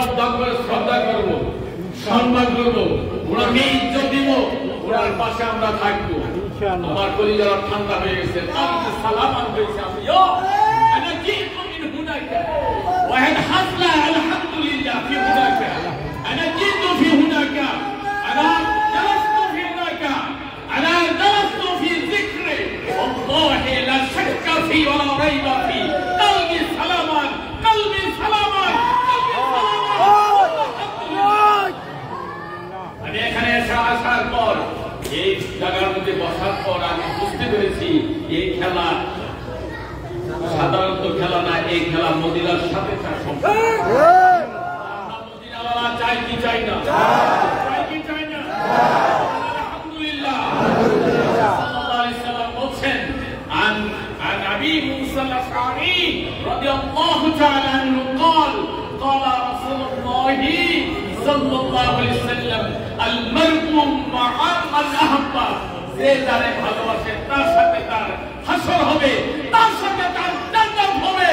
শ্রদ্ধা করব, সম্মান করব, ওনাকে ইজ্জত দিব, ওনার পাশে আমরা থাকবো। আমার কলিজার ঠান্ডা হয়ে গেছে। আমি সালাম আনতেছি, আমি انا جئت من هناك وهل حصل الحمد لله في هناك. انا جئت في هناك، انا جلست في هناك، انا جلست في ذكر والله لا شك فيه ولا ريب فيه. قلبي سلاما، قلبي سلاما، قلبي سلاما. আমি এখানে এসে আসার পর, এই জায়গার মধ্যে বসার পর আমি বুঝতে পেরেছি এই খেলা সাধারণত খেলা না, এই খেলা মদিনার সাথে তার সম্পর্ক। মদিনাওয়ালা চাই কি চাই না? চাই কি চাই না? আলহামদুলিল্লাহ। সাল্লাল্লাহু আলাইহি সাল্লাম বলেন, আন আবি মুসা আল-আশআরী রাদিয়াল্লাহু তাআলা আনহু قال قال رسول الله صلى الله عليه وسلم المرء مع من أحب. যে যারে ভালোবাসে তার সাথে তার হাসর হবে, তার সাথে তার জান্নাত হবে।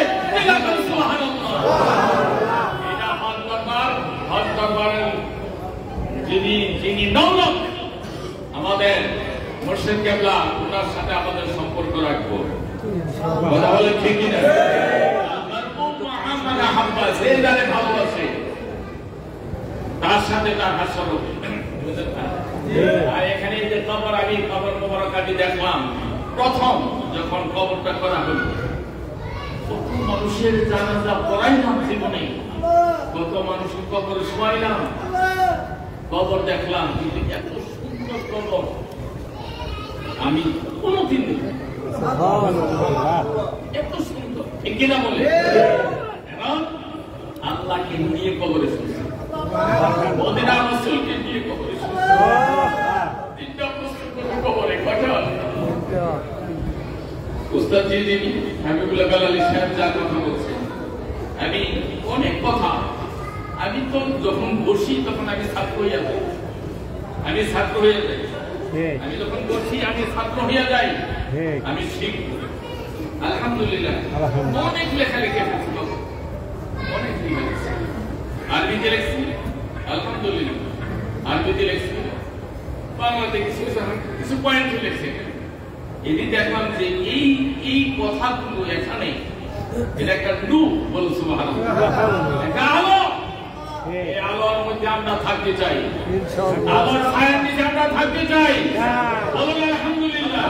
সুবহানাল্লাহ। এটা হক দরবারের যিনি দৌলত, আমাদের মুর্শিদ কেবলা, ওনার সাথে আমাদের সম্পর্ক রাখবো। কথা বলে ঠিক কিনা? যে যারে ভালোবাসে তার সাথে তার হাসর হবে। আর এখানে যে কবর, আমি কবর মোবারক আমি দেখলাম, প্রথম যখন কবরটা করা হলো, কত মানুষের জানাজা পড়াইলাম জীবনে, কত মানুষের কবরে শোয়াইলাম, কবর দেখলাম, কিন্তু এত সুন্দর কবর আমি কোনদিন দেখিনি। এত সুন্দর, ঠিক কিনা বলে? আল্লাহকে নিয়ে কবরে শুনছি, মদিনার রাসূলকে নিয়ে কবরে শুনছি। তিনটা প্রশ্ন করব কবরে কথা। উস্তাদ জি হাবিবুল্লাহ গালালি সাহেব যা কথা বলছেন, আমি অনেক কথা, আমি তো যখন বসি তখন আমি ছাত্র হইয়া যাই, আমি ছাত্র হইয়া যাই, আমি যখন বসি আমি ছাত্র হইয়া যাই, আমি শিখব। আলহামদুলিল্লাহ অনেক লেখা লিখে ফেলছি, অনেক লেখা লিখছি, আরবিতে লিখছি, আলহামদুলিল্লাহ আরবিতে লিখছি, বাংলাতে কিছু পয়েন্ট লিখছি। এদিন দেখলাম যে এই কথাগুলো এখানে, এটা একটা নূর, বলুন সুবহানাল্লাহ, একটা আলো। এই আলোর মধ্যে আমরা থাকতে চাই, আলোর ছায়ার নিচে আমরা থাকতে চাই। বলুন আলহামদুলিল্লাহ।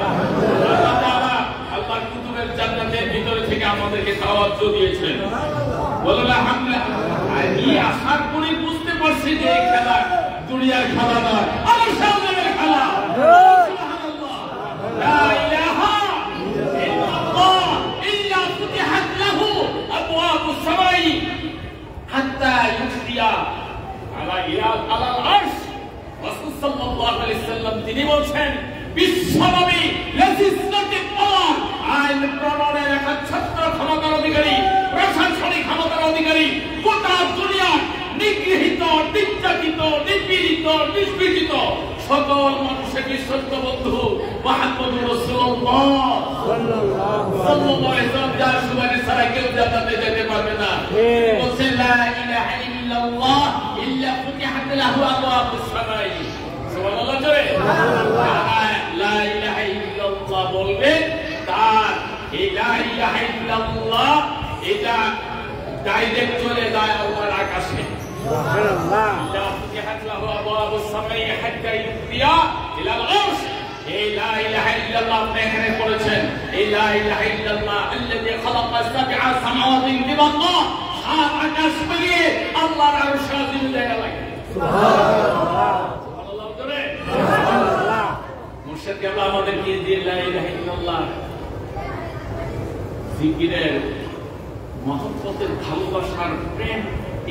আল্লাহ তাআলা আল্লাহর কুতুবের জান্নাতের ভিতরে থেকে আমাদেরকে দাওয়াত দিয়েছেন। বলুন আলহামদুলিল্লাহ। আমি আসার পরে বুঝতে পারছি যে এই খেলা দুনিয়ার খেলা নয়, আমার সামনের খেলা। সুবহানাল্লাহ। লা ইলাহা ইল্লাল্লাহ ইল্লা ফুতিহাত লাহু আবওয়াবুস সামাই হাত্তা ইউসিয়া আলাল আরশ। রাসূল সাল্লাল্লাহু আলাইহি সাল্লাম তিনি বলেন, বিশ্বনবী লেজিসলেটিভ পাওয়ার, আইন প্রণয়নের একচ্ছত্র ক্ষমতার অধিকারী, প্রশাসনিক ক্ষমতার অধিকারী, গোটা দুনিয়ার নিগৃহীত, নির্যাতিত, নিপীড়িত, নিষ্পীড়িত সকল মানুষের বিশ্বস্ত বন্ধু মুহাম্মদুর রাসূলুল্লাহ সাল্লাল্লাহু আলাইহি ওয়াসাল্লাম, যার সুবাদে ছাড়া কেউ জান্নাতে যেতে পারবে না। বলেন, লা ইলাহা ইল্লাল্লাহ ইল্লা ফুতিহাত লাহু আবওয়াবুস সামাই। সুবহানাল্লাহ জোরে লা ইলাহা ইল্লাল্লাহ বলবে, তার এই লা ইলাহা ইল্লাল্লাহ এটা ডাইরেক্ট চলে যায় আল্লাহর আকাশে। সুবহানাল্লাহ। লা ফুতিহাত লাহু আবওয়াবুস সামাই হাত্তা ইউসিয়া ইলাল আরশ। এই লা ইলাহা ইল্লাল্লাহ আপনি এখানে পড়েছেন, এই লা ইলাহা ইল্লাল্লাহ আল্লাযী খালাকা সাবআ সামাওয়াতিন তিবাকা, সাত আকাশ মিলিয়ে আল্লাহর আরশ আজিম জায়গা লাগে। সুবহানাল্লাহ। সুবহানাল্লাহ জোরে সুবহানাল্লাহ। মুর্শিদ কেবলা আমাদেরকে যে লা ইলাহা ইল্লাল্লাহ জিকিরের মহব্বতের, ভালোবাসার, প্রেম,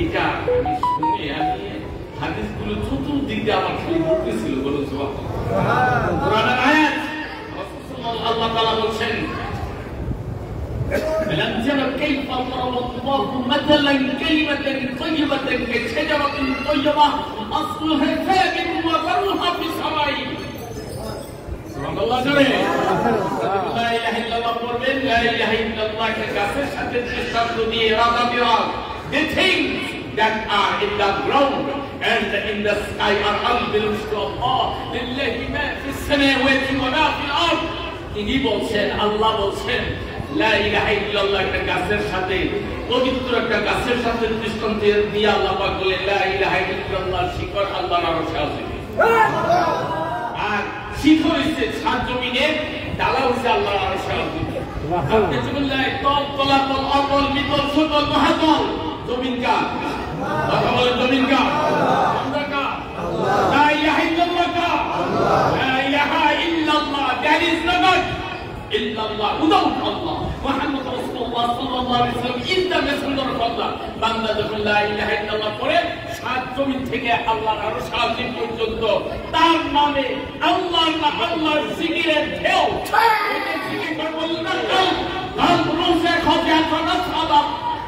এটা আমি শুনে আমি হাদিসগুলো চতুর্দিক দিয়ে আমার খালি ঘুরতেছিল। বলুন সুবহানাল্লাহ। কোরআনের আয়াত, আল্লাহ তাআলা বলেন, ألم تر كيف ضرب الله مثلا كلمة طيبة كشجرة طيبة أصلها ثابت وفرعها في السماء। সুবহানাল্লাহ জোরে লা ইলাহা ইল্লাল্লাহ বলবেন, লা ইলাহা ইল্লাল্লাহ কে গাছের সাথে দৃষ্টান্ত দিয়ে রাজা বিরাগ, the things that are in the ground and in the sky are all belongs to Allah. Lillahi ma fi as-samawati wa ma fi al-ard. তিনি বলছেন, আল্লাহ বলছেন, লা ইলাহা ইল্লাল্লাহ একটা গাছের সাথে, পবিত্র একটা গাছের সাথে দৃষ্টান্ত দিয়ে আল্লাহ পাক বলেন, লা ইলাহা ইল্লাল্লাহ শিকড় আল্লাহর আরশে আছে। আর শিখর হচ্ছে সাত জমিনের, ডালা হচ্ছে আল্লাহর আরশে আছে। আপনি বললেন তল তলাতল অতল মিতল সুতল মহাতল, জমিন কার? কথা বলেন, জমিন কার? আমরা কার? লা ইলাহা ইল্লাল্লাহ কার? লা ইলাহা ইল্লাল্লাহ, that is not illallah, without Allah. Muhammad Rasulullah sallallahu alaihi wasallam is the messenger of Allah. বান্দা যখন লা ইলাহা ইল্লাল্লাহ পড়ে, সাত জমিন থেকে আল্লাহর আরশ আজিম পর্যন্ত তার নামে আল্লাহর নাম, আল্লাহর জিকিরের ঢেউ। এটা জিকির করবেন না, কাল রোজে খোঁজা করার সালাম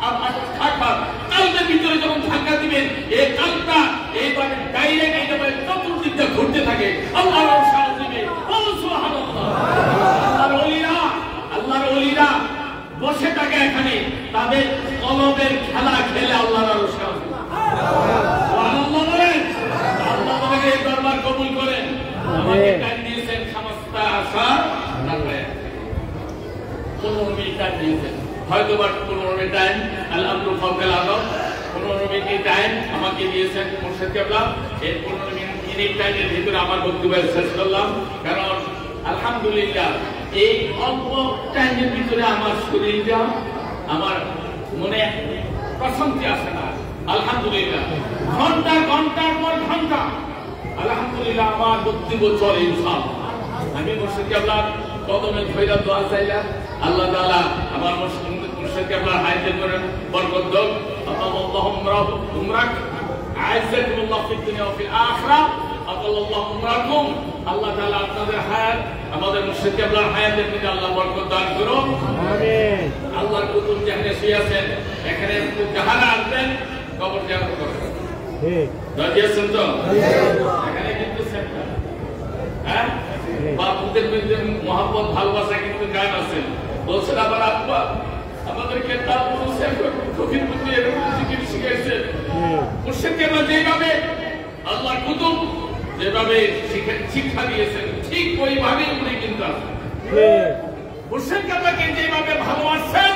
আপনার থাকবার কালদের ভিতরে যখন ধাক্কা দিবেন, এই কালটা এইভাবে ডাইরেক্ট এইভাবে চতুর্দিকে ঘুরতে থাকে আল্লাহর আরশ আজিমে। সুবহানাল্লাহ। আল্লাহর ওলিরা বসে থাকে এখানে, তাদের কলবের খেলা খেলে আল্লাহর আরশে আছে। সুবহানাল্লাহ বলেন। আল্লাহ আমাকে এই দরবার কবুল করেন। আমাকে টাইম দিয়েছেন সমস্তা আশা, তারপরে 15 মিনিট টাইম দিয়েছেন, হয়তো বা 15 মিনিট টাইম আল-আমরু ফাওকাল আদব, 15 মিনিট টাইম আমাকে দিয়েছেন মুর্শিদ কেবলা। এই 15 মিনিট টাইমের ভিতরে আমার বক্তব্য শেষ করলাম, কারণ আলহামদুলিল্লাহ এই অল্প টাইমের ভিতরে আমার শরীরটা, আমার মনে প্রশান্তি আসে না। আলহামদুলিল্লাহ ঘন্টা ঘন্টার পর ঘন্টা আলহামদুলিল্লাহ আমার বক্তব্য চলে ইনশাআল্লাহ। আমি মুর্শিদ কেবলার কদমে ধইরা দোয়া চাইলাম, আল্লাহ তাআলা আমার মুর্শিদ কেবলার হায়াতের করে বরকত দাও। আল্লাহুম্মা উমরাক আ'আজ্জাকুমুল্লাহ ফিদ দুনিয়া ওয়া ফিল আখিরাহ। আল্লাহ তাআলা আপনাদের হায়াত, আমাদের মুর্শিদ কেবলার হায়াতের মধ্যে আল্লাহ বরকত দান করুন। আমিন। আল্লাহর কুতুব যেখানে শুয়ে আছেন, এখানে যাহারা আসবেন কবর জিয়ারত করবেন। ঠিক রাজি আছেন তো? এখানে কিন্তু সেন্টার, হ্যাঁ, বাপুদের মধ্যে মহব্বত ভালোবাসা কিন্তু গান আছেন। বলছেন আবার আব্বা আমাদেরকে তার কবির মধ্যে এরকম জিকির শিখাইছে। মুর্শিদ কেবলা যেভাবে আল্লাহর কুতুব যেভাবে শিক্ষা দিয়েছেন, ঠিক ওইভাবে উনি কিন্তু মুর্শিদ কেবলাকে যেভাবে ভালোবাসেন,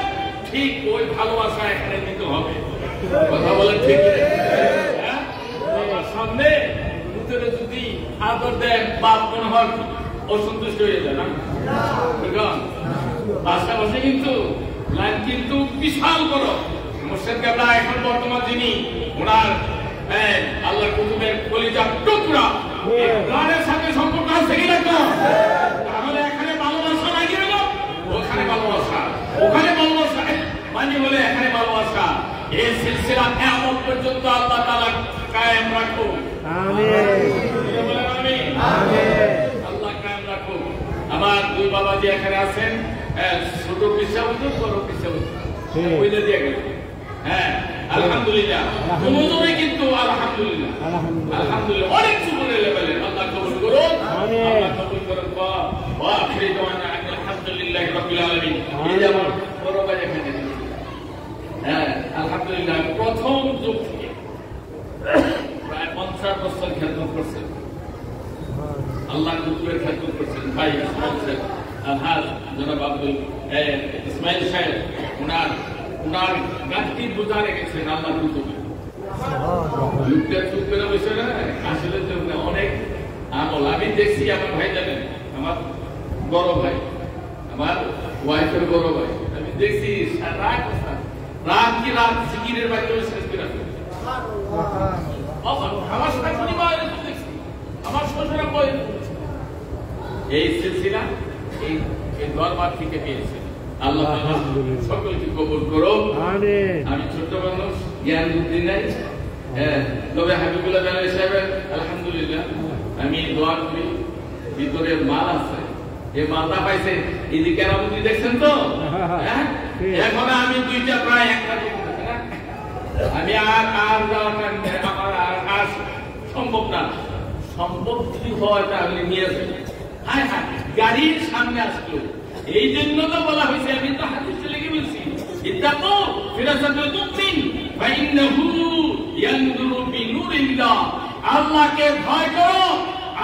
ঠিক ওই ভালোবাসা এখানে দিতে হবে। কথা বলেন ঠিক? সামনে ভিতরে যদি আদর দেন, বাপ মনে হয় অসন্তুষ্ট হয়ে যায় না? পাশাপাশি কিন্তু লাইন কিন্তু বিশাল বড়। মুর্শিদ কেবলা এখন বর্তমান যিনি, ওনার আল্লাহর কুতুবের কলিজার টুকরা, গানের সাথে সম্পর্ক আছে কি না? তাহলে এখানে ভালোবাসা লাগে না, ওখানে ভালোবাসা, ওখানে ভালোবাসা মানে বলে এখানে ভালোবাসা। এই সিলসিলা কিয়ামত পর্যন্ত আল্লাহ তাআলা কায়েম রাখুন। আমিন। আমিন। আল্লাহ কায়েম রাখুন। আমার দুই বাবাজি এখানে আছেন, ছোট পিসাবুজুর, বড় পিসাবুজুর, ওইটা দিয়ে গেল। হ্যাঁ আলহামদুলিল্লাহ, দুজনে কিন্তু আলহামদুলিল্লাহ আলহামদুলিল্লাহ অনেক সুন্দর লেভেলের। আল্লাহ কবুল করুন, আল্লাহ কবুল করুন। ওয়া আখিরি দাওয়ানা আলহামদুলিল্লাহি রাব্বিল আলামিন। এই যে আমার বড় ভাই এখানে, হ্যাঁ আলহামদুলিল্লাহ প্রথম যুগ থেকে প্রায় 50 বছর খেদমত করছেন, আল্লাহর কুতুবের খেদমত করছেন। ভাই আলহাজ জনাব আব্দুল ইসমাইল সাহেব, উনার গাছটি বোঝা রেখেছেন আল্লাহর কুতুবে। আসলে অনেক আমল আমি দেখছি। আমার ভাই জানেন, আমার বড় ভাই, আমার ওয়াইফের বড় ভাই, আমি দেখছি রাত কি রাত জিকিরের মাধ্যমে শেষ করে রাখে। আমার দেখছি, আমার শ্বশুরা এই সিলসিলা এই দরবার থেকে পেয়েছে। আল্লাহ সকলকে কবুল করুন। আমি ছোট মানুষ, জ্ঞান বুদ্ধি নাই, তবে হাবিবুল্লাহ জালালী সাহেবের আলহামদুলিল্লাহ আমি দোয়া করি, ভিতরে মাল আছে, এই মালটা পাইছেন, এই যে কেরামতি দেখছেন তো, এখন আমি দুইটা প্রায় একটা আমি আর আমার আর সম্ভব না। সম্ভব যদি হয় তাহলে নিয়ে যাবে। হ্যাঁ হ্যাঁ, গাড়ির সামনে আসলো, এই জন্য তো বলা হয়েছে, আমি তো হাদিসে লিখে বলছি, ইত্তাকু ফিরাসাতুল মুমিন ফাইন্নাহু ইয়ানজুরু বিনুরিল্লাহ, আল্লাহকে ভয় করো।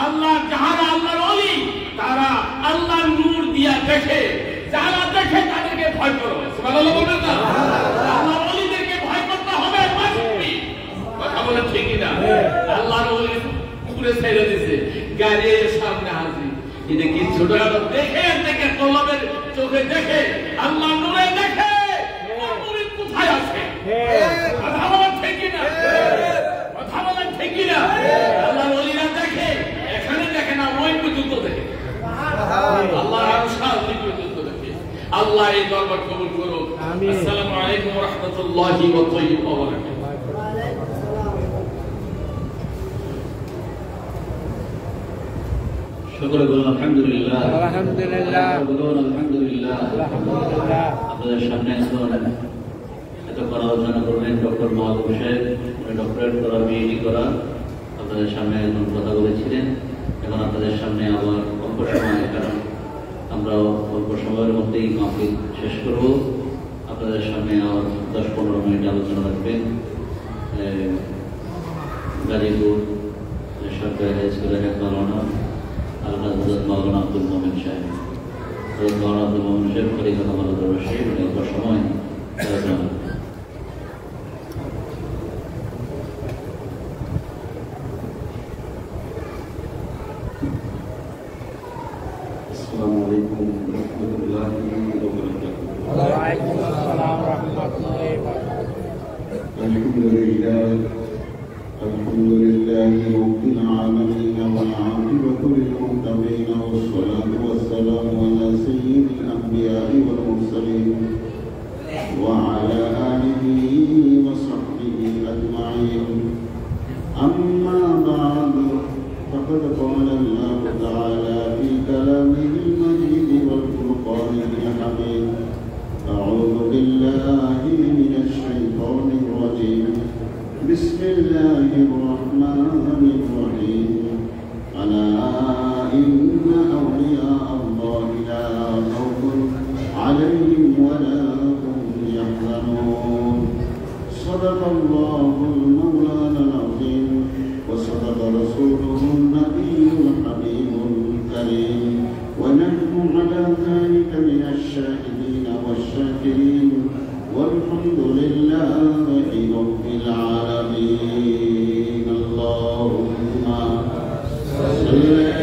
আল্লাহ যারা আল্লাহর ওলি তারা আল্লাহর নূর দিয়া দেখে, যারা দেখে তাদেরকে ভয় করো। সুবহানাল্লাহ বলবেন না? আল্লাহর ওলিদেরকে ভয় করতে হবে। কথা বলে ঠিকই না? আল্লাহর ওলি পুরো ছেড়ে দিয়েছে, গাড়ির সামনে হাজির। এটা কি ছোট দেখে দেখে তলবের চোখে দেখে, আল্লাহ নূরে দেখে নূরে কোথায় আছে। কথা বলেন ঠিকই না? কথা বলেন ঠিকই না? আল্লাহর ওলিরা দেখে, এখানে দেখে না, ওই পর্যন্ত দেখে। আল্লাহ আরো শান্তি পর্যন্ত দেখে। আল্লাহ এই দরবার কবুল করুক। আসসালামু আলাইকুম ওয়া রাহমাতুল্লাহি ওয়া বারাকাতুহু। সকলে বলুন আলহামদুলিল্লাহ। আলহামদুলিল্লাহ। বলুন আলহামদুলিল্লাহ। আলহামদুলিল্লাহ। আপনাদের সামনে এতক্ষণ আলোচনা করলেন ডক্টর মাহবুব সাহেব, ডক্টরেট করা, বিএডি করা, আপনাদের সামনে এখন কথা বলেছিলেন। এখন আপনাদের সামনে আবার অল্প সময়, কারণ আমরা অল্প সময়ের মধ্যেই মাহফিল শেষ করব, আপনাদের সামনে আবার 10-15 মিনিট আলোচনা রাখবেন গাজীপুর সরকারি হাই স্কুলের এক মাওলানা আল্লাহ হযরত মাওলানা আব্দুল মোমেন সাহেব। হযরত মাওলানা আব্দুল মোমেন সাহেব খলিফা মাওলানা দরবার শরীফ অল্প সময় আলোচনা। السلام عليكم ورحمة الله وبركاته. وعليكم السلام ورحمة الله وبركاته. الحمد لله رب العالمين والعاقبة للمتقين والصلاة والسلام على سيد الأنبياء والمرسلين وعلى آله وصحبه أجمعين. أما بعد، فقد قال الله تعالى في كلامه المجيد والفرقان الحميد: أعوذ بالله من الشيطان الرجيم، بسم الله الرحمن الرحيم. ألا إن أولياء الله لا خوف عليهم ولا هم يحزنون. صدق الله المولانا العظيم وصدق رسوله النبي الحبيب الكريم، ونحن على ذلك من الشاهدين والشاكرين، والحمد لله رب العالمين. اللهم صل على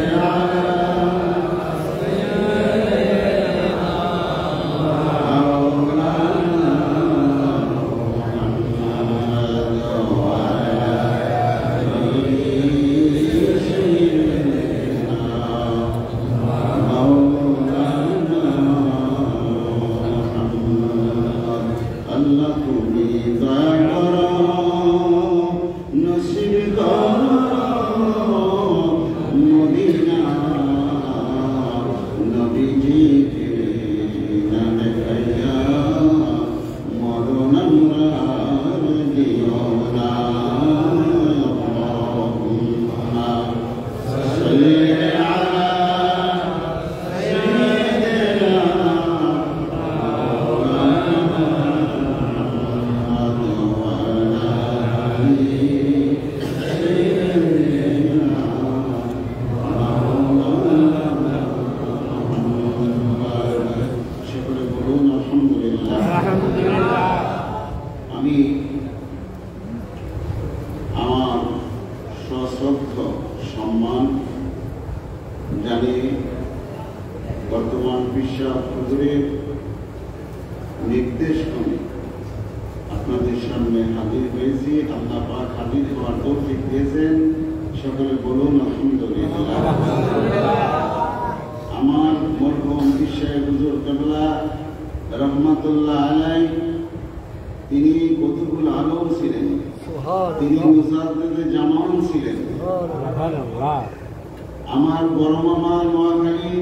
আমার বড় মামা নোয়াখালী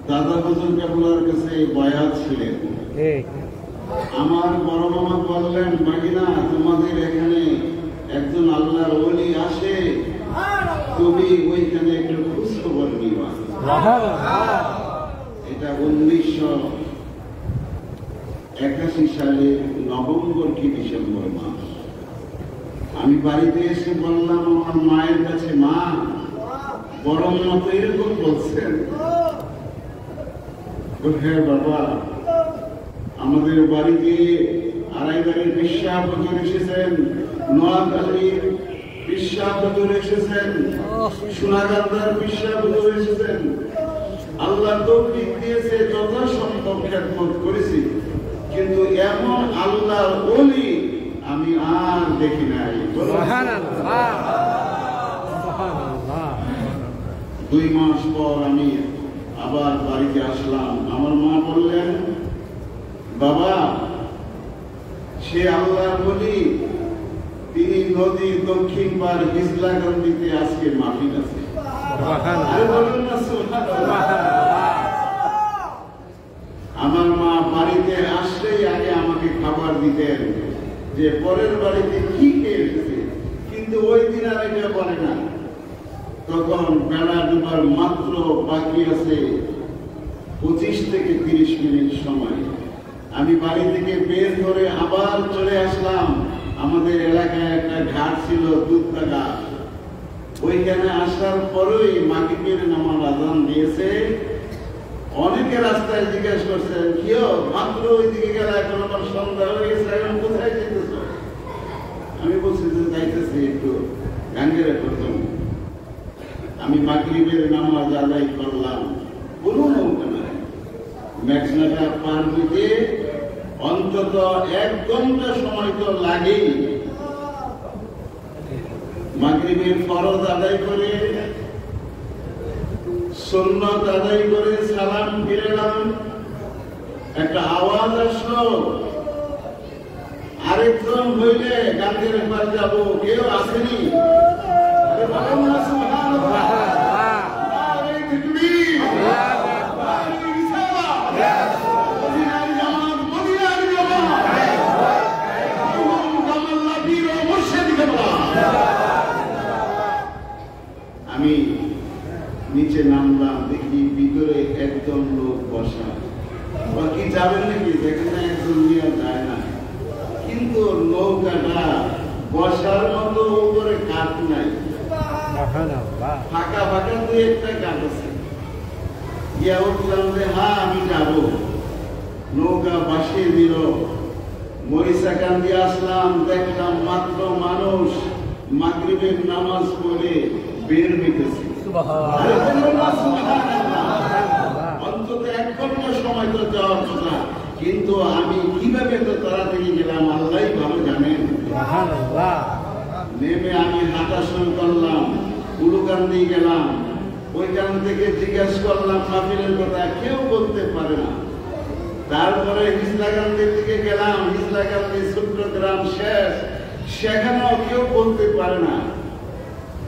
দাদা হুজুর কেবলার কাছে বয়াত ছিলেন। আমার বড় মামা বললেন, বাগিনা তোমাদের এখানে একজন আল্লাহর ওলি আসে, তুমি ওইখানে একটু খোঁজ খবর নিবা। এটা 1981 সালের নভেম্বর কি ডিসেম্বর মাস। আমি বাড়িতে এসে বললাম আমার মায়ের কাছে, মা বরং মতো এরকম বলছেন। হ্যাঁ বাবা, আমাদের বাড়িতে আড়াইবারের বিশ্বাস হুজুর এসেছেন, নোয়াখালীর বিশ্বাস হুজুর এসেছেন, সোনাগান্ধার বিশ্বাস হুজুর এসেছেন। আল্লাহ তৌফিক দিয়েছে, যথাসম্ভব খেদমত করেছি, কিন্তু এমন আল্লাহর ওলি আমি আর দেখি নাই। 2 মাস পর আমি আবার বাড়িতে আসলাম। আমার মা বললেন, বাবা সে আল্লাহর ওলি, তিনি নদীর দক্ষিণ পার হিজলাকান্দিতে আজকে মাহফিল আছে। আমার মা বাড়িতে আসলেই আগে আমাকে খাবার দিতেন, যে পরের বাড়িতে কি খেয়ে এসেছে, কিন্তু ওই দিন আর এটা বলে না। তখন বেলা ডুবার মাত্র বাকি আছে 25 থেকে 30 মিনিট সময়। আমি বাড়ি থেকে বের করে আবার চলে আসলাম। আমাদের এলাকায় একটা ঘাট ছিল, দুধটা ঘাট। ওইখানে আসার পরেই মাগরিবের নামাজ আযান দিয়েছে। অনেকে রাস্তায় জিজ্ঞেস করছেন, কিও মাত্র ওইদিকে গেলে, এখন আমার সন্ধ্যা হয়ে গেছে, এখন কোথায় যেতেছ? আমি বলছি যে যাইতেছি একটু গাঙ্গেরে প্রথম। আমি মাগরিবের নামাজ আদায় করলাম, কোনো নৌকা নাই। মেঘনাটা পার হইতে অন্তত 1 ঘন্টা সময় তো লাগেই। মাগরিবের ফরজ আদায় করে, সুন্নাত আদায় করে সালাম ফিরালাম। একটা আওয়াজ আসলো, আরেকজন হইলে গাঙ্গের পার যাবো, কেউ আসেনি। আরে বলেন না সুবহানাল্লাহ। নারে তাকবীর, নারে রিসালাত, মদিনার জামাত, মদিনার জামাত, কামাল্লাহ পীর ও মুর্শিদ কেবলা। আমি নিচে নামলাম, দেখি ভিতরে একজন লোক বসা। বাকি যাবেন নাকি? যেখানে একজন নিয়ে যায় না, কিন্তু নৌকাটা বসার মতো উপরে কাঠ নাই, ফাঁকা ফাঁকা 2-1টা কাঠ আছে। গিয়া উঠলাম যে হ্যাঁ আমি যাব। নৌকা বাসিয়ে দিল। মরিচাকান্দি আসলাম, দেখলাম মাত্র মানুষ মাগরিবের নামাজ পড়ে বের হইতেছে। অন্তত 1 ঘন্টা সময় তো যাওয়ার কথা, কিন্তু আমি কিভাবে তো তাড়াতাড়ি গেলাম আল্লাহই ভালো জানেন। নেমে আমি হাঁটা শুরু করলাম, উলুকান্দি গেলাম। ওইখান থেকে জিজ্ঞেস করলাম মাহফিলের কথা, কেউ বলতে পারে না। তারপরে হিজলাকান্দির দিকে গেলাম, হিজলাকান্দি চট্টগ্রাম শেষ, সেখানেও কেউ বলতে পারে না।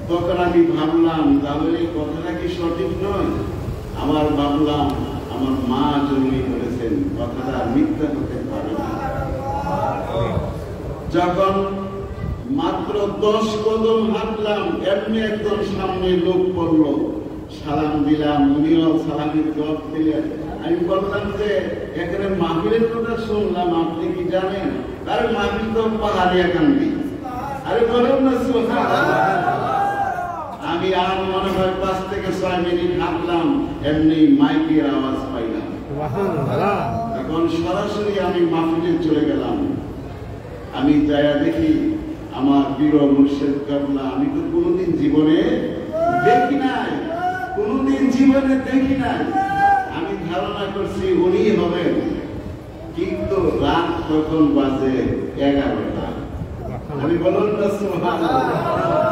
তখন আমি ভাবলাম, তাহলে এই কথাটা কি সঠিক নয়? আমার ভাবলাম আমার মা জন্মই করেছেন, কথাটা মিথ্যা হতে পারে না। যখন মাত্র 10 কদম হাঁটলাম, এমনি একদম সামনে লোক পড়লো। সালাম দিলাম, উনিও সালামের জবাব দিলেন। আমি বললাম যে এখানে মাহফিলের কথা শুনলাম, আপনি কি জানেন? আরে মাহফিল তো পাহাড়িয়াকান্দি। আরে বলুন না সুবহানাল্লাহ। আমি আর মনে হয় 5 থেকে 6 মিনিট হাঁটলাম, এমনি মাইকের আওয়াজ পাইলাম। এখন সরাসরি আমি মাহফিলে চলে গেলাম। আমি যায়া দেখি আমার পীর মুর্শিদ কেবলা। আমি তো কোনোদিন জীবনে দেখি নাই, কোনোদিন জীবনে দেখি নাই। আমি ধারণা করছি উনি হবেন, কিন্তু রাত তখন বাজে 11টা। আমি বলুন না সুবহানাল্লাহ,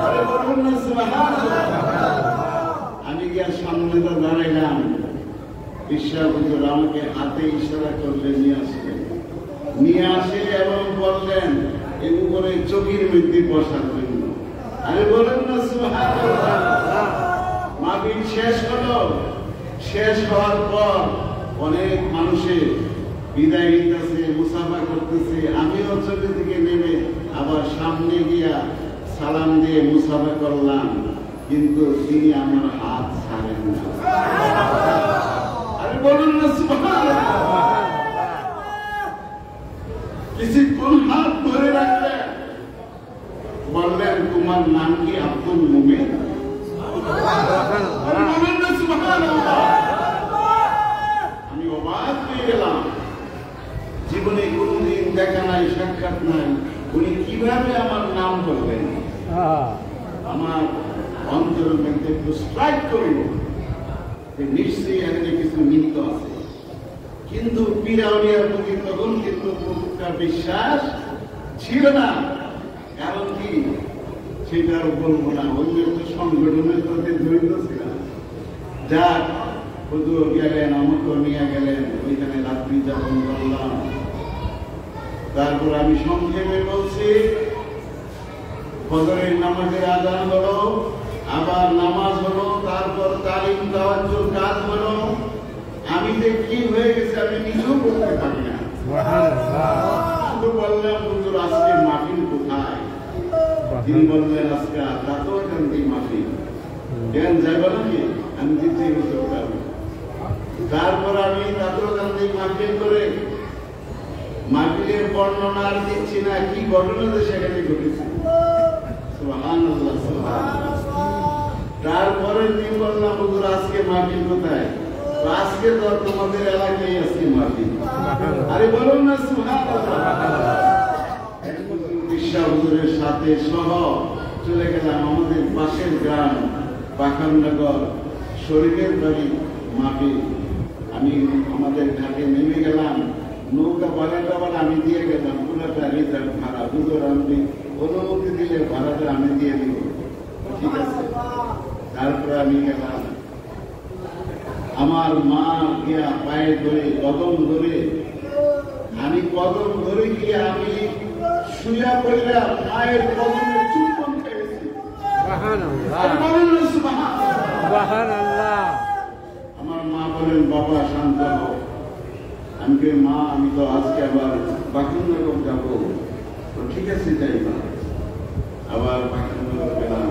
আরে বলুন না সুবহানাল্লাহ। আমি গিয়ে সামনে তো দাঁড়াইলাম। বিশ্বাস হুজুর আমাকে হাতে ইশারা করলে নিয়ে আসলেন, নিয়ে আসে এবং বললেন এর উপরে চকির মধ্যে বসার জন্য। আরে বলুন না সুবহানাল্লাহ। মাহফিল শেষ হলো। শেষ হওয়ার পর অনেক মানুষের বিদায় নিতেছে, মুসাফা করতেছে। আমিও চোখের দিকে নেমে আবার সামনে গিয়া সালাম দিয়ে মুসাফা করলাম, কিন্তু তিনি আমার হাত ছাড়েন না। আরে বলুন না সুবহানাল্লাহ। কিছুক্ষণ হাত ধরে রাখলেন, বললেন তোমার নাম কি আব্দুল মুমিন? আমি অবাক হয়ে গেলাম, জীবনে কোনদিন দেখা নাই, সাক্ষাৎ নাই, উনি কিভাবে আমার নাম বলবেন? আমার অন্তরের মধ্যে একটু স্ট্রাইক করল যে নিশ্চয়ই এখানে কিছু নিহিত আছে। কিন্তু পীর-আউলিয়ার প্রতি তখন কিন্তু প্রত্যেকটা বিশ্বাস ছিল না। কারণ কি সেটার বলবো না, অন্য একটা সংগঠনের সাথে জড়িত ছিলাম। যাক, হুজুর গেলেন, আমাকে নিয়ে গেলেন, ওইখানে রাত্রি যাপন করলাম। তারপর আমি সংক্ষেপে বলছি, ফজরের নামাজের আযান হলো, আবার নামাজ হলো, তারপর তালিম তাওয়াজ্জুর কাজ হলো। আমি যে কি হয়ে গেছে আমি নিজেও বলতে পারি না। শুধু বললাম, হুজুর আজকে মাহফিল কোথায়? তিনি বললেন আজকে দাতোয়াকান্দি মাহফিল। কেন যাইবা নাকি? আমি দিতে করতাম। তারপর আমি দাতোয়াকান্দি মাহফিল করে মাহফিলের বর্ণনা আর দিচ্ছি না, কি ঘটনা যে সেখানে ঘটেছে। সুবহানাল্লাহ, সুবহানাল্লাহ। তারপরের দিন বললাম, হুজুর আজকে মাহফিল কোথায়? আজকে তো তোমাদের এলাকায় আজকে মাহফিল। আরে বলুন না সুবহানাল্লাহ। বিশ্বাস হুজুরের সাথে সহ চলে গেলাম আমাদের পাশের গ্রাম পাখাননগর শরীফের বাড়ি মাহফিল। আমি আমাদের ঘাটে নেমে গেলাম, নৌকা ভাড়াটা আমি দিয়ে গেলাম, পুরোটা রিজার্ভ ভাড়া। হুজুর আপনি অনুমতি দিলে ভাড়াটা আমি দিয়ে দিব, ঠিক আছে? তারপরে আমি গেলাম, আমার মা গিয়া পায়ে ধরে কদম ধরে, আমি কদম ধরে গিয়ে আমি শুয়া পড়লাম, মায়ের কদমে চুম্বন খেয়েছি। আমার মা বলেন, বাবা শান্ত হও। আমি কে মা, আমি তো আজকে আবার পাখিনগর যাবো। ঠিক আছে যাইবা। আবার পাখিনগর গেলাম,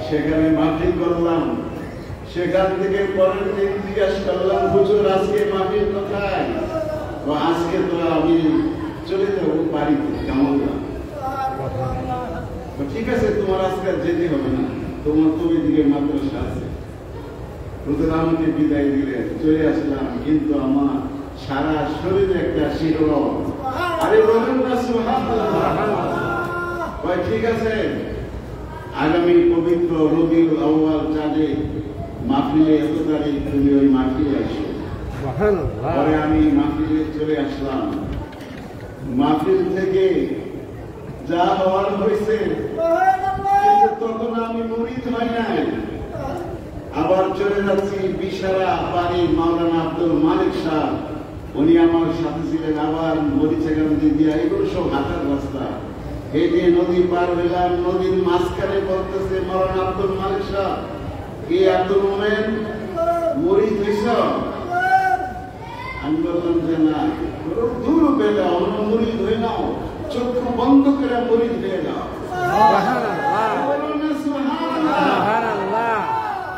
সেখানে মাহফিল করলাম। সেখান থেকে পরের দিন জিজ্ঞাসা করলাম, হুজুর আজকে মাহফিল কোথায়? আজকে তো আমি চলে যাবো বাড়িতে, কেমন? ঠিক আছে, তোমার আজকে যেতে হবে না, তোমার তো ওইদিকে মাদ্রাসা আছে। হুজুর আমাকে বিদায় দিলে চলে আসলাম, কিন্তু আমার সারা শরীরে একটা শিহরণ। আরে বলুন না সুবহানাল্লাহ। ঠিক আছে, আগামী পবিত্র রবিউল আউয়াল চাঁদে মাহফিলে এত তারিখ তুমি ওই মাহফিলে আসো। পরে আমি মাহফিলে চলে আসলাম। মাহফিল থেকে যা হওয়ার হয়েছে, তখন আমি মুরিদ হই নাই। আবার চলে যাচ্ছি বিশারা বাড়ি মাওলানা আব্দুল মালিক সাহেব, উনি আমার সাথে ছিলেন। আবার মরিচাকান্দি দিয়া, এগুলো সব হাঁটার রাস্তা। এই যে নদী পার হইলাম, নদীর মাঝখানে বলতেছে মাওলানা আব্দুল মালিক সাহেব, কি আব্দুল মোমেন মুরিদ হইছ? আমি বললাম যে না। দূর বেলা অন্য মুরিদ হয়ে নাও, চক্ষু বন্ধ করে মুরিদ হয়ে নাও।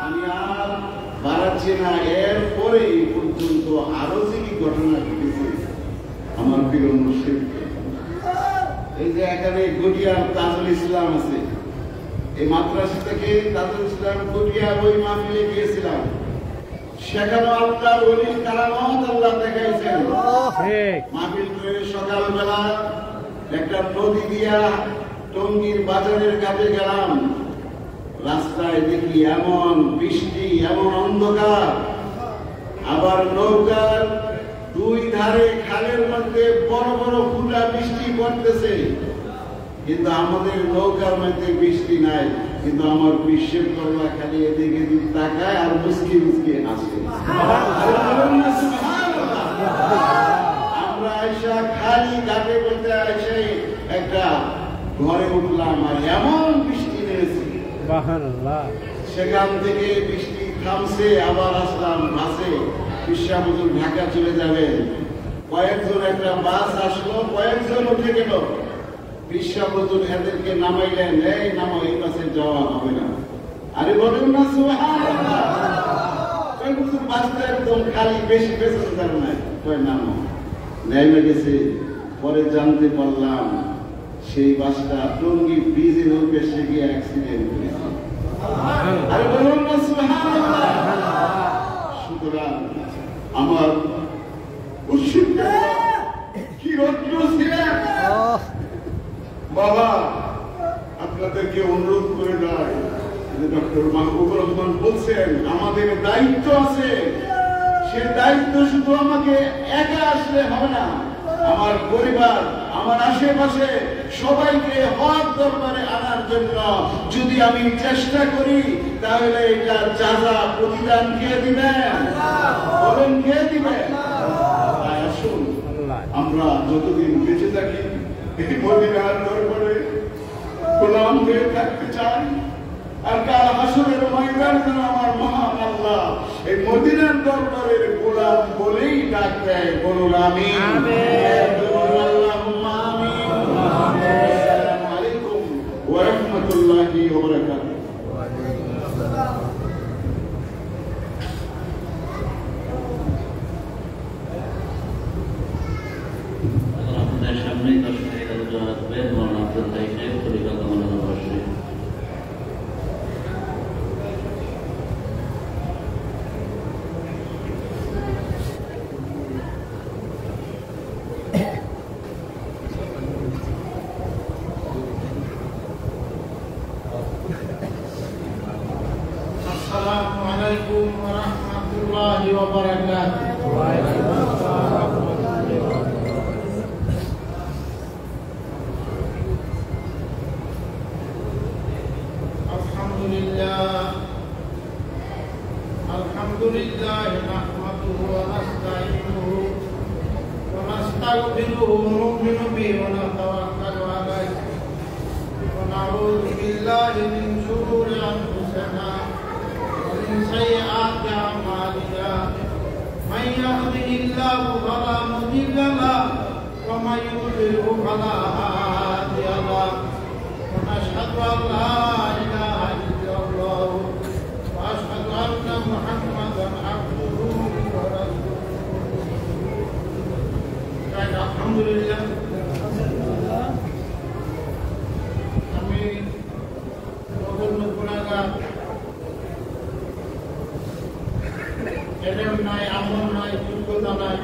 আমি আর বাড়াচ্ছি না। এরপরে পর্যন্ত আরো যে কি ঘটনা ঘটেছে আমার প্রিয় মুর্শিদ, এই যে এখানে গটিয়ার তাজুল ইসলাম আছে, এই মাদ্রাসা থেকে তাজুল ইসলাম গটিয়া ওই মাহফিলে গিয়েছিলাম। সেখানে আল্লাহর ওলির কারামত আল্লাহ দেখাইছেন। মাহফিল করে সকালবেলা একটা নদী দিয়া টঙ্গীর বাজারের কাছে গেলাম। রাস্তায় দেখি এমন বৃষ্টি, এমন অন্ধকার, আবার নৌকার দুই ধারে খালের মধ্যে বড় বড় ফুটা বৃষ্টি পড়তেছে, কিন্তু আমাদের নৌকার মধ্যে বৃষ্টি নাই। কিন্তু আমার বিশ্বের করলা খালি এদিকে তাকায় আর মুসকি মুসকি হাসে। আমরা আইসা খালি ঘাটে বলতে আইসে একটা ঘরে উঠলাম, আর এমন বৃষ্টি নেমেছে। সেখান থেকে বৃষ্টি থামছে, আবার আসলাম বাসে। বিশ্বাবুজুর ঢাকা চলে যাবেন। কয়েকজন একটা বাস আসলো, কয়েকজন উঠে গেল। বিশ্বাবুজুর এদেরকে নামাইলেন, এই নামো, এই বাসে যাওয়া হবে না। আরে বলুন না সুবহানাল্লাহ। বাসটা একদম খালি, বেশি প্যাসেঞ্জার নাই। নামো, নেমে গেছে। পরে জানতে পারলাম সেই বাসটা টঙ্গী ব্রিজে অ্যাক্সিডেন্ট হয়েছে। আরে বলুন না সুবহানাল্লাহ। সুতরাং আমার উৎসুকতা কি রত্ন ছিলেন বাবা, আপনাদেরকে অনুরোধ করে দেয়, ডক্টর মাহবুবুর রহমান বলছেন আমাদের দায়িত্ব আছে, সে দায়িত্ব শুধু আমাকে একা আসলে হবে না, আমার পরিবার, আমার আশেপাশে সবাইকে হক দরবারে আনার জন্য যদি আমি চেষ্টা করি তাহলে এটার যাজা প্রতিদান কে দিবেন? বলেন কে দিবেন? তাই আসুন আমরা যতদিন বেঁচে থাকি এই মদিনার দরবারে গোলাম হয়ে থাকতে চাই, আর কাল হাসরের ময়দানে যেন আমার মহান আল্লাহ এই মদিনার দরবারের গোলাম বলেই ডাক দেয়। বলুন আমিন। আল্লাহুম্মা আমিন। আসসালামু আলাইকুম ওয়া রাহমাতুল্লাহি ওয়া বারাকাতুহু। আপনাদের সামনে দর্শক আলোচনা রাখবেন মৌলানা আব্দুল তাই সাহেব, খলিফা কামাল বর্ষে। আসসালামু আলাইকুম ওয়া রাহমাতুল্লাহি ওয়া বারাকাতুহু। ওয়া আলাইকুম আসসালাম ওয়া রাহমাতুল্লাহি ওয়া বারাকাতুহু। আলহামদুলিল্লাহ নাহমাদুহু ওয়া নাস্তাঈনুহু ওয়া নাস্তাগফিরুহু ওয়া নু'মিনু বিহি ওয়া নাতাওয়াক্কালু আলাইহি ওয়া নাউযু বিল্লাহি মিন শুরুরি আনফুসিনা ومن سيئات أعمالنا من يهده الله فلا مضل له ومن يضلل فلا هادي له ونشهد أن لا إله إلا الله وأشهد أن محمدا عبده ورسوله. الحمد لله. আমি নগণ্য গুনাহগার, এরম নাই, আমল নাই, যোগ্যতা নাই,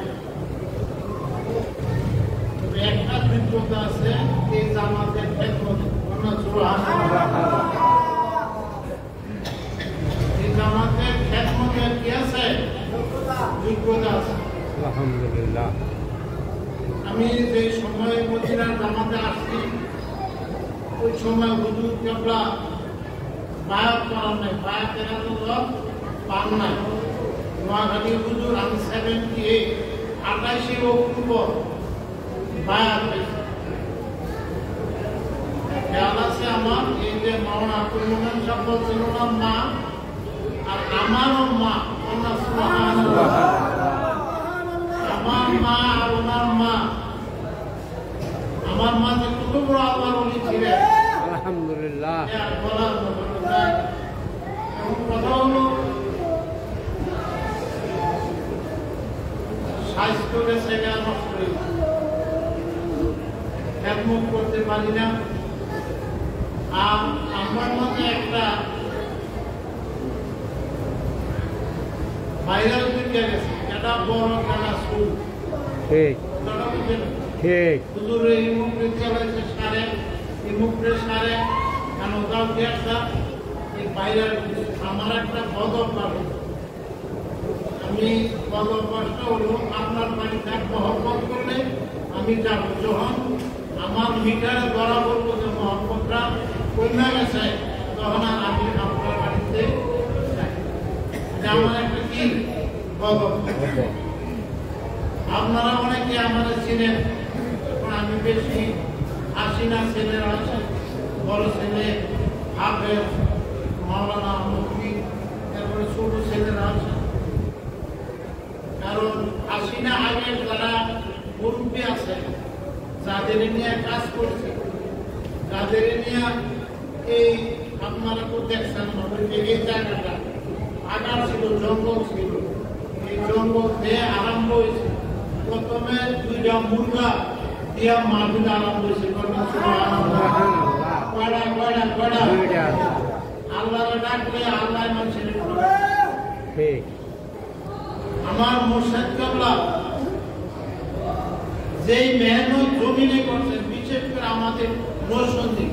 তবে একটা যোগ্যতা আছে, এই জামাতের খেদমত। এই জামাতের খেদমতের কি আছে? যোগ্যতা আছে। আলহামদুলিল্লাহ। আমি যে সময় মদিনার জামাতে আসছি ওই সময় হুজুর কেবলা বায়াত করার নাই, বায়াতের এত লোক পান নাই। নোয়াখালী হুজুর আমি 78 28 অক্টোবর বায়াত হয়েছে। খেয়াল আছে আমার, এই যে মাওলানা আব্দুল মোমেন সাহেব বলছেন ওনার মা আর আমারও মা, ওনার সুবহানাল্লাহ, আমার মা আর ওনার মা, আমার মা যে কত বড় আল্লাহর ওলি ছিলেন আলহামদুলিল্লাহ, বলার মতো নাই। এবং কথা হলো স্বাস্থ্যের জায়গা নষ্ট হয়েছে, খেদমত করতে পারি না। আর আমার মধ্যে একটা ভাইরাল মিডিয়া গেছে, এটা বড় খেলা শুরু। ঠিক ঠিক হুজুর এই মুখে চালাইছে সারে, এই মুখে সারে কেন তাও একটা এই ভাইরাল। আমার একটা বদ অভ্যাস, আমি বদ অভ্যাসটা হলো আপনার বাড়িতে মহব্বত করলে আমি যাবো, যখন আমার মিটারে ধরা বলবো যে মহব্বতটা কমে গেছে তখন আর আমি আপনার বাড়িতে যাই। আমার একটা কি বদ অভ্যাস। আপনারা অনেকে আমাদের চিনেন, আমি বেশি আসি না। ছেলেরা আছে, বড় ছেলে হাফেজ, মাওলানা, মুফতি, তারপরে ছোট ছেলেরা আছে। কারণ আসি না, আগের যারা মুরব্বী আছে যাদের নিয়ে কাজ করছে, যাদের নিয়ে এই আপনারা তো দেখছেন এই জায়গাটা আগার ছিল, জঙ্গল ছিল, এই জঙ্গল দিয়ে আরম্ভ হয়েছে। প্রথমে 2টা মুরগা দিয়া মাহফিল আরম্ভ হয়েছে, কয়টা কয়টা? আল্লাহরে ডাকলে আল্লাহ মানুষের আমার মুর্শিদ কেবলা যেই মেহনত জমিনে করছেন, বিশেষ করে আমাদের নরসন্দী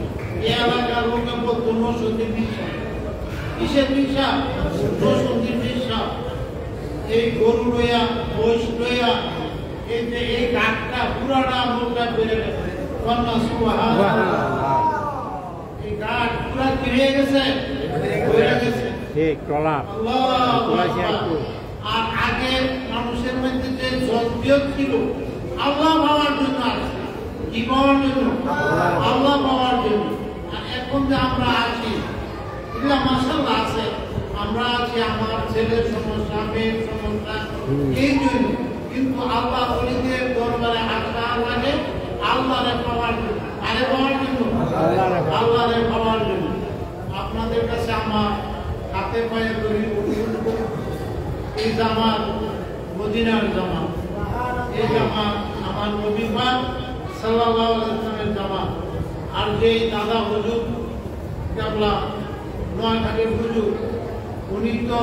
এই এলাকার লোকে বলতো নরসন্দীর বিশ্বাস। কিসের বিশ্বাস? নরসন্দীর বিশ্বাস। এই গরু লইয়া, মহিষ লইয়া, এই যে এই ঘাটটা পুরাটা মোটা বেড়ে গেছে। কন্যা সুবহানাল্লাহ। এই ঘাট পুরা ঘিরে গেছে, বেড়ে গেছে। ঠিক টলা আর আগে মানুষের মধ্যে যে জজ্ঞ ছিল আল্লাহ পাওয়ার জন্য আছে, কি পাওয়ার জন্য? আল্লাহ পাওয়ার জন্য। আর এখন যে আমরা আছি এগুলা মাশাআল্লাহ আছে, আমরা আছি আমার ছেলের সমস্যা, মেয়ের সমস্যা, এই জন্য। কিন্তু আল্লাহ ওলিদের দরবারে আসা লাগে আল্লাহরে পাওয়ার জন্য। আরে পাওয়ার জন্য, আল্লাহরে পাওয়ার জন্য। আপনাদের কাছে আমার হাতে পায়ে ধরে অনুরোধ করি, এই জামাত মদিনার জামাত, এই জামাত আমার নবী পাক সাল্লাল্লাহু আলাইহি ওয়াসাল্লামের জামাত। আর যে দাদা হুজুর কেবলা নোয়াখালীর হুজুর, উনি তো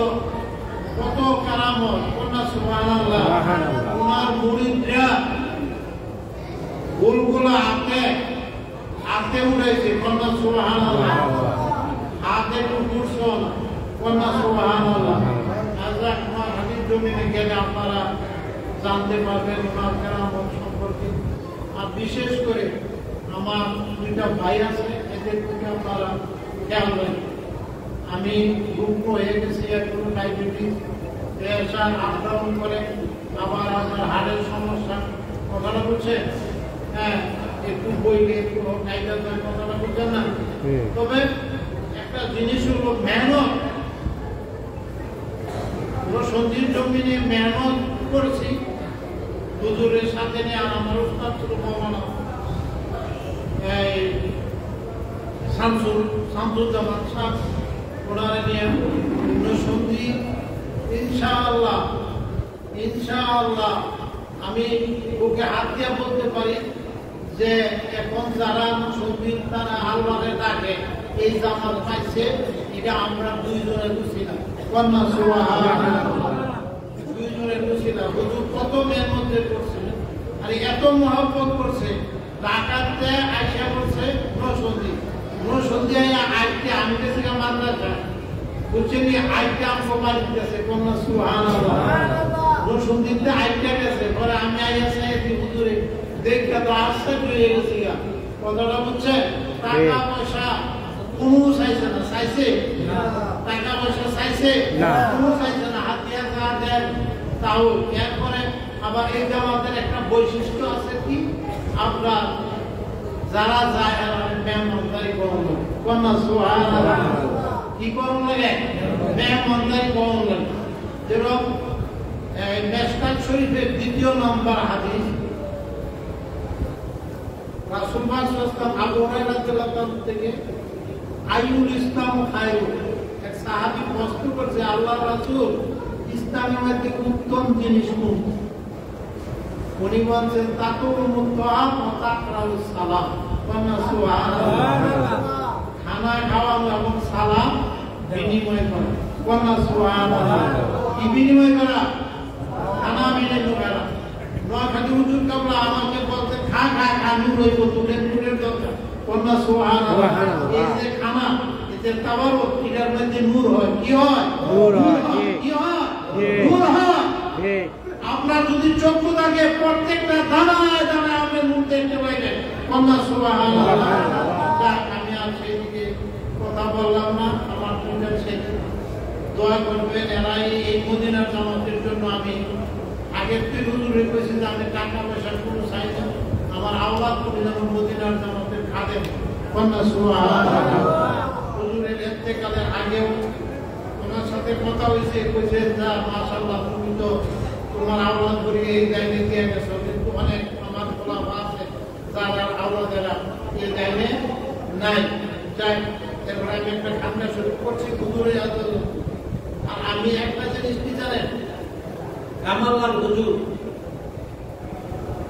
কত কারামত, কন্যা সুবহানাল্লাহ। ওনার মুরিদরা গোলগোলা হাতে উঠেছে, কন্যা সুবহানাল্লাহ। হাতে টুকুরসন, কন্যা সুবহানাল্লাহ। আজাক নোয়াখালীর জমিনে গেলে আপনারা জানতে পারবেন ওনার কারামত সম্পর্কে। আর বিশেষ করে আমার দুইটা ভাই আছে, এদের থেকে আপনারা খেয়াল রাখবেন। আমি রুগ্ন হয়ে গেছি, একটু ডায়াবেটিস, প্রেশার আপ ডাউন করে, আবার আপনার হাড়ের সমস্যা। কথাটা বুঝছেন? হ্যাঁ, একটু বইলে একটু কায়দা করে কথাটা বুঝছেন না? তবে একটা জিনিস হলো মেহনত। সঞ্জীব জমিনে মেহনত করেছি হুজুরের সাথে নিয়ে। আর আমার উস্তাদ ছিল মৌলানা শামসুজ্জামান সাহেব, ওনারা নিয়ে সন্ধি ইনশাআল্লাহ ইনশাআল্লাহ আমি ওকে হাত দিয়ে বলতে পারি যে এখন যারা সন্ধি তারা আল্লাহরে ডাকে এই জামাত পাইছে, এটা আমরা দুইজনে বুঝি না। কন্যা সুবহানাল্লাহ। দুইজনে বুঝি না। হুজুর কত মেহনতে করছিলেন, আর এত মহব্বত করছে। ঢাকাতে আইসা করছে নরসন্দী আইতে আমি গেছি মাদ্রাসা, বুঝছেন? আইতে আমকো বাড়ি গেছে, কন্যা সুবহানাল্লাহ। নরসন্দীতে আইতে গেছে, পরে আমি আইয়াছে হুজুরে দেখতে তো আশ্চর্য হয়ে গেছি। কথাটা বুঝছে? টাকা পয়সা কোনো চাইছে না, চাইছে টাকা পয়সা চাইছে কোনো চাইছে না, হাতিয়া যা দেন তাও। এরপরে আবার এই জামাতের একটা বৈশিষ্ট্য আছে কি, আমরা যারা যায় মেহমানদারি করুন, কন্যা সুবহানাল্লাহ। কি করুন লাগে? মেহমানদারি করুন লাগে। যেরকম মেশকাত শরীফের 2 নম্বর হাদিস, রাসূল পাক সাল্লাল্লাহু আলাইহি ওয়াসাল্লাম আবু হুরায়রা রাদিয়াল্লাহু আনহু থেকে আইউল ইসলাম খায়রু, এক সাহাবী প্রশ্ন করছে, আল্লাহর রাসূল ইসলামের মধ্যে উত্তম জিনিস কোনটি? উনি বলছেন তাকুমুত তাআম ওয়া তাকরাউস সালাম। কন্যা সুবহানাল্লাহ। খানা খাওয়ানো এবং সালাম বিনিময় করা। কন্যা সুবহানাল্লাহ। কি বিনিময় করা? খানা বিনিময় করা। নোয়াখালী হুজুর কাবলা আমাকে বলতে খা খা খা নূর হইব, তুলের দরকার। কন্যা সুবহানাল্লাহ। এই যে খানা, এতে তাবারক, এটার মধ্যে নূর হয়। কি হয়? নূর হয়। কি হয়? নূর হয়। আপনার যদি চক্ষু থাকে প্রত্যেকটা দানায় দানায় আপনি নূর দেখতে পাইবেন। কন্যা সুবহানাল্লাহ। আমি আর সেদিকে কথা বললাম না। আমার দুইটা ছেলে দোয়া করবেন, এরাই এই মদিনার জামাতের জন্য। আমি আগের থেকে হুজুরে কইছি যে আমি টাকা পয়সা কোনো চাই না, আমার আওলাদ করে যেমন মদিনার জামাতের খাদেম। কন্যা সুবহানাল্লাহ। হুজুরের ইন্তেকালের আগেও ওনার সাথে কথা হয়েছে, কইছে যা মাশাআল্লাহ তুমি তো তোমার আওলাদ করে এই লাইনে দিয়ে গেছো, কিন্তু অনেক আমার খোলাফা আছে যারা আওলাদেরা এই লাইনে নাই। যাই, এরপরে আমি একটা ঠান্ডা শুরু করছি হুজুরে। আর আমি একটা জিনিস কি জানেন, কামাল্লার হুজুর